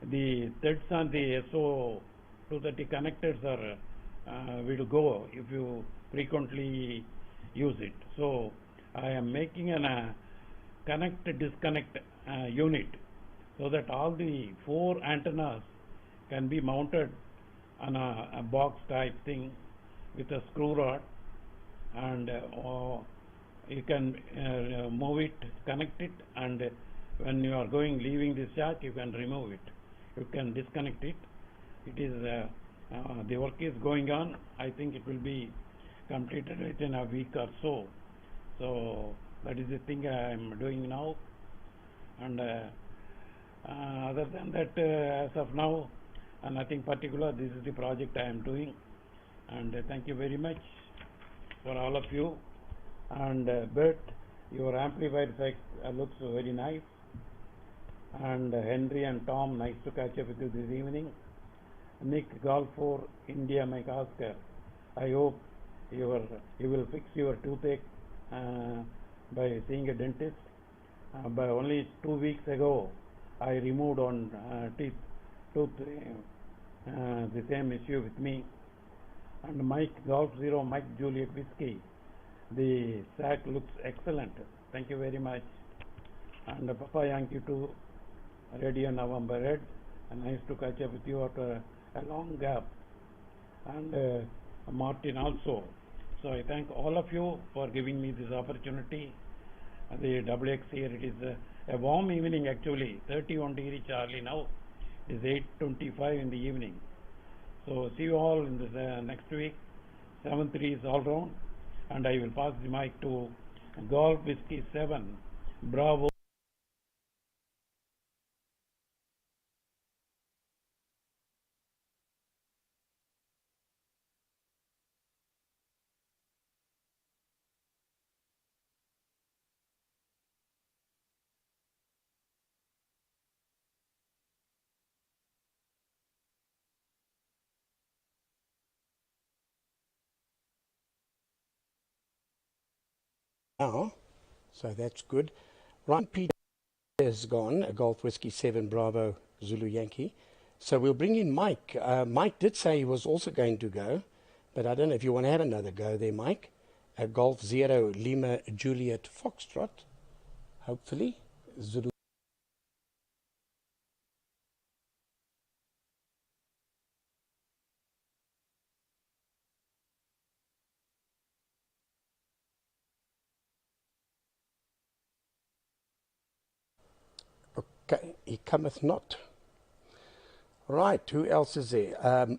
The threads on the SO230 connectors are will go if you frequently use it. So I am making an connect disconnect unit so that all the 4 antennas can be mounted on a box type thing with a screw rod, and you can move it, connect it, and when you are leaving this jack, you can remove it. You can disconnect it. It is the work is going on. I think it will be completed within a week or so. So that is the thing I am doing now. And other than that, as of now, nothing particular. This is the project I am doing. And thank you very much for all of you. And Bert, your amplifier looks very nice. And Henry and Tom, nice to catch up with you this evening. Nick, Golf 4, India, Mike Oscar. I hope you will fix your toothache by seeing a dentist. By only 2 weeks ago, I removed on tooth the same issue with me. And Mike Golf 0, Mike Juliet Whiskey. The sack looks excellent. Thank you very much. And Papa Yankee 2, Radio November Red. Nice to catch up with you after a long gap. And Martin also. So I thank all of you for giving me this opportunity. The WX here, it is a warm evening actually, 31° Charlie now. It is 8:25 in the evening. So see you all in the next week. 7-3 all round. And I will pass the mic to Golf Whiskey 7, Bravo. Now, so that's good. Ryan Peter is gone, a Golf Whiskey 7 Bravo Zulu Yankee. So we'll bring in Mike. Mike did say he was also going to go, but I don't know if you want to have another go there, Mike. A Golf 0 Lima Juliet Foxtrot, hopefully. Zulu. Okay, he cometh not. Right, who else is there?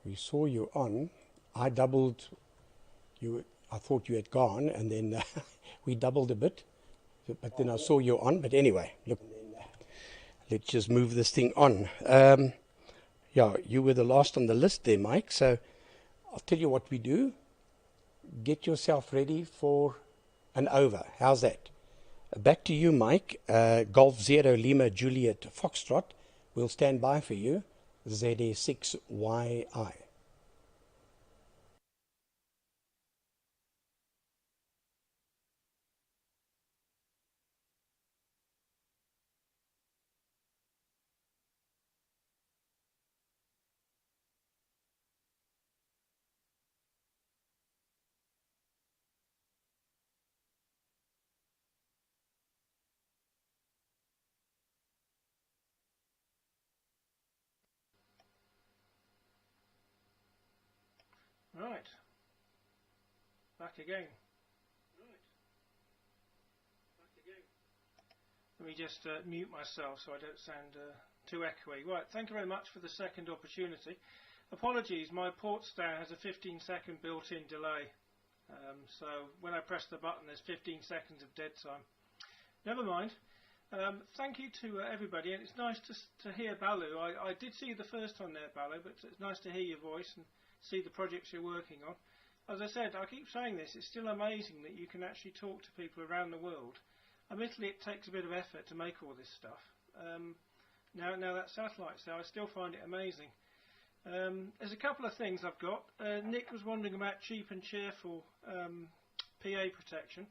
We saw you on. I doubled you. I thought you had gone, and then we doubled a bit. But then I saw you on. But anyway, look, let's just move this thing on. Yeah, you were the last on the list there, Mike. So I'll tell you what we do. Get yourself ready for an over. How's that? Back to you, Mike. Golf 0 Lima Juliet Foxtrot. We'll stand by for you. ZS1MM. Right. Back again. Let me just mute myself so I don't sound too echoey. Right, thank you very much for the second opportunity. Apologies, my port stand has a 15-second built-in delay. So when I press the button, there's 15 seconds of dead time. Never mind. Thank you to everybody, and it's nice to hear Balu. I did see you the first time there, Balu, but it's nice to hear your voice and see the projects you're working on. As I said, I keep saying this, it's still amazing that you can actually talk to people around the world. Admittedly, it takes a bit of effort to make all this stuff. Now that satellite's there, I still find it amazing. There's a couple of things I've got. Nick was wondering about cheap and cheerful PA protection.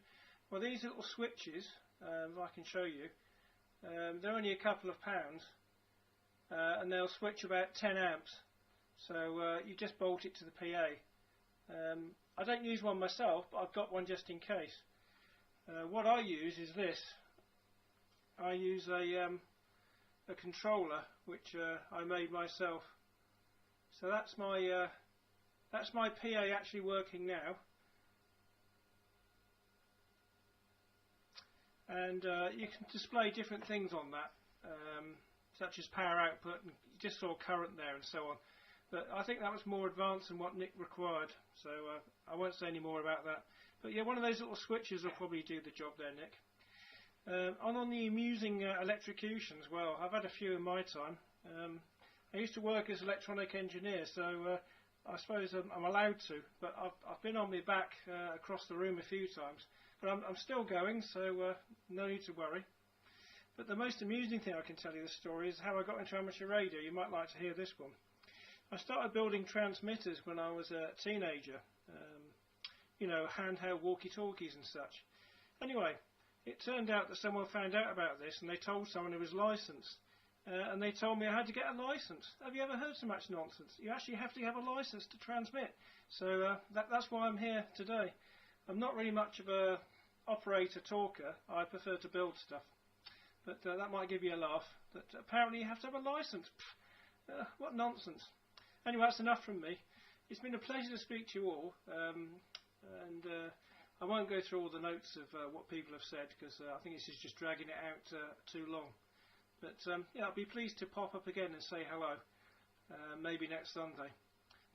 Well, these little switches, I can show you, they're only a couple of pounds, and they'll switch about 10 amps. So you just bolt it to the PA. I don't use one myself, but I've got one just in case. What I use is this. I use a controller which I made myself. So that's my PA actually working now. And you can display different things on that, such as power output, and you just saw current there and so on. But I think that was more advanced than what Nick required, so I won't say any more about that. But yeah, one of those little switches will probably do the job there, Nick. On the amusing electrocutions, well, I've had a few in my time. I used to work as an electronic engineer, so I suppose I'm allowed to, but I've been on my back across the room a few times. But I'm still going, so no need to worry. But the most amusing thing I can tell you the story is how I got into amateur radio. You might like to hear this one. I started building transmitters when I was a teenager, you know, handheld walkie-talkies and such. Anyway, it turned out that someone found out about this and they told someone who was licensed. And they told me I had to get a license. Have you ever heard so much nonsense? You actually have to have a license to transmit. So that's why I'm here today. I'm not really much of a operator talker. I prefer to build stuff. But that might give you a laugh. That apparently you have to have a license. What nonsense. Anyway, that's enough from me. It's been a pleasure to speak to you all. I won't go through all the notes of what people have said, because I think this is just dragging it out too long. But yeah, I'll be pleased to pop up again and say hello, maybe next Sunday.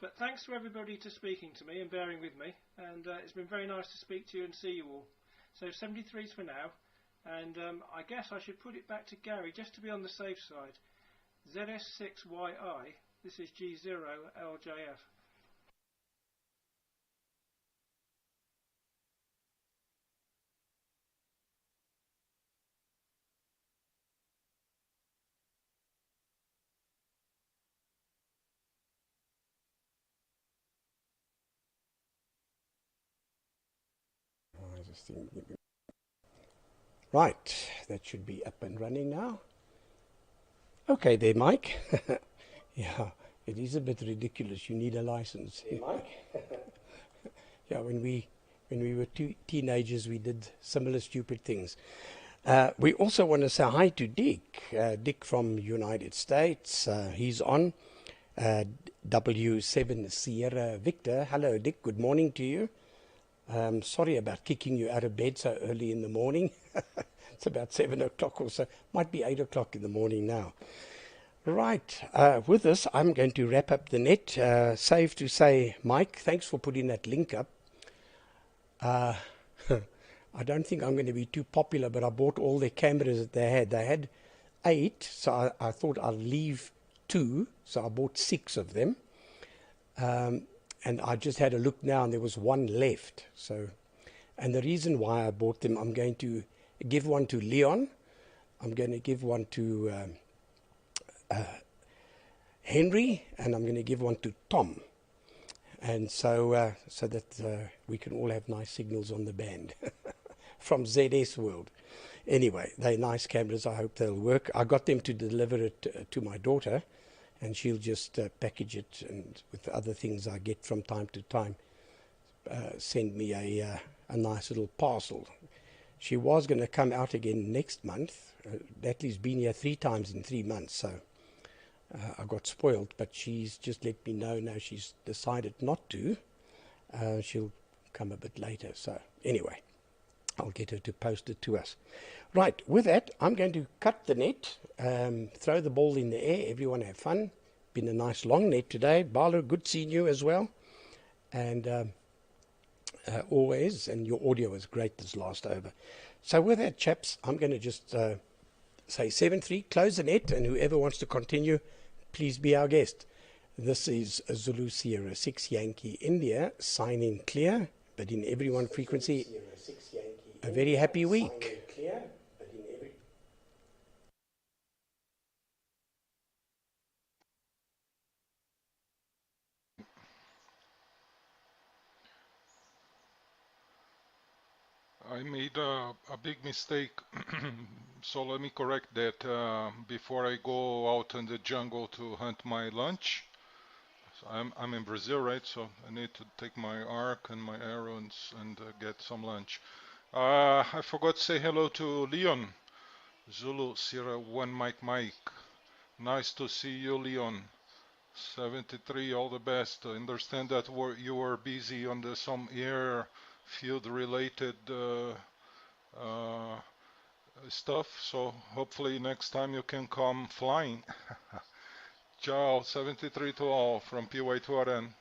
But thanks to everybody for speaking to me and bearing with me, and it's been very nice to speak to you and see you all. So 73's for now, and I guess I should put it back to Gary just to be on the safe side. ZS6YI, this is G0LJF. Right, that should be up and running now. Okay there, Mike. Yeah, it is a bit ridiculous. You need a license. Hey, Mike. Yeah, when we were teenagers, we did similar stupid things. We also want to say hi to Dick. Dick from United States. He's on. W7 Sierra Victor. Hello, Dick. Good morning to you. Sorry about kicking you out of bed so early in the morning. It's about 7 o'clock or so. Might be 8 o'clock in the morning now. Right. With this, I'm going to wrap up the net. Safe to say, Mike, thanks for putting that link up. I don't think I'm going to be too popular, but I bought all the cameras that they had. They had 8, so I thought I'll leave 2, so I bought 6 of them. And I just had a look now, and there was 1 left. So, and the reason why I bought them, I'm going to give one to Leon. I'm going to give one to Henry, and I'm going to give one to Tom. And so, so that we can all have nice signals on the band from ZS World. Anyway, they're nice cameras. I hope they'll work. I got them to deliver it to my daughter, and she'll just package it, and with the other things I get from time to time, send me a nice little parcel. She was going to come out again next month. Natalie's been here 3 times in 3 months, so I got spoiled, but she's just let me know now she's decided not to. She'll come a bit later. So anyway, I'll get her to post it to us. Right, with that, I'm going to cut the net, throw the ball in the air. Everyone have fun. Been a nice long net today. Bala, good seeing you as well. And always, and your audio was great this last over. So with that, chaps, I'm going to just say 7-3, close the net, and whoever wants to continue, please be our guest. This is Zulu Sierra 6 Yankee India, sign in clear, but in everyone frequency. A very happy week. I made a big mistake, so let me correct that. Before I go out in the jungle to hunt my lunch, so I'm in Brazil, right? So I need to take my arc and my arrows and get some lunch. I forgot to say hello to Leon, Zulu Sierra 1 Mike. Nice to see you, Leon. 73, all the best. I understand that you were busy on some airfield related stuff, so hopefully next time you can come flying. Ciao, 73 to all from PY to RN.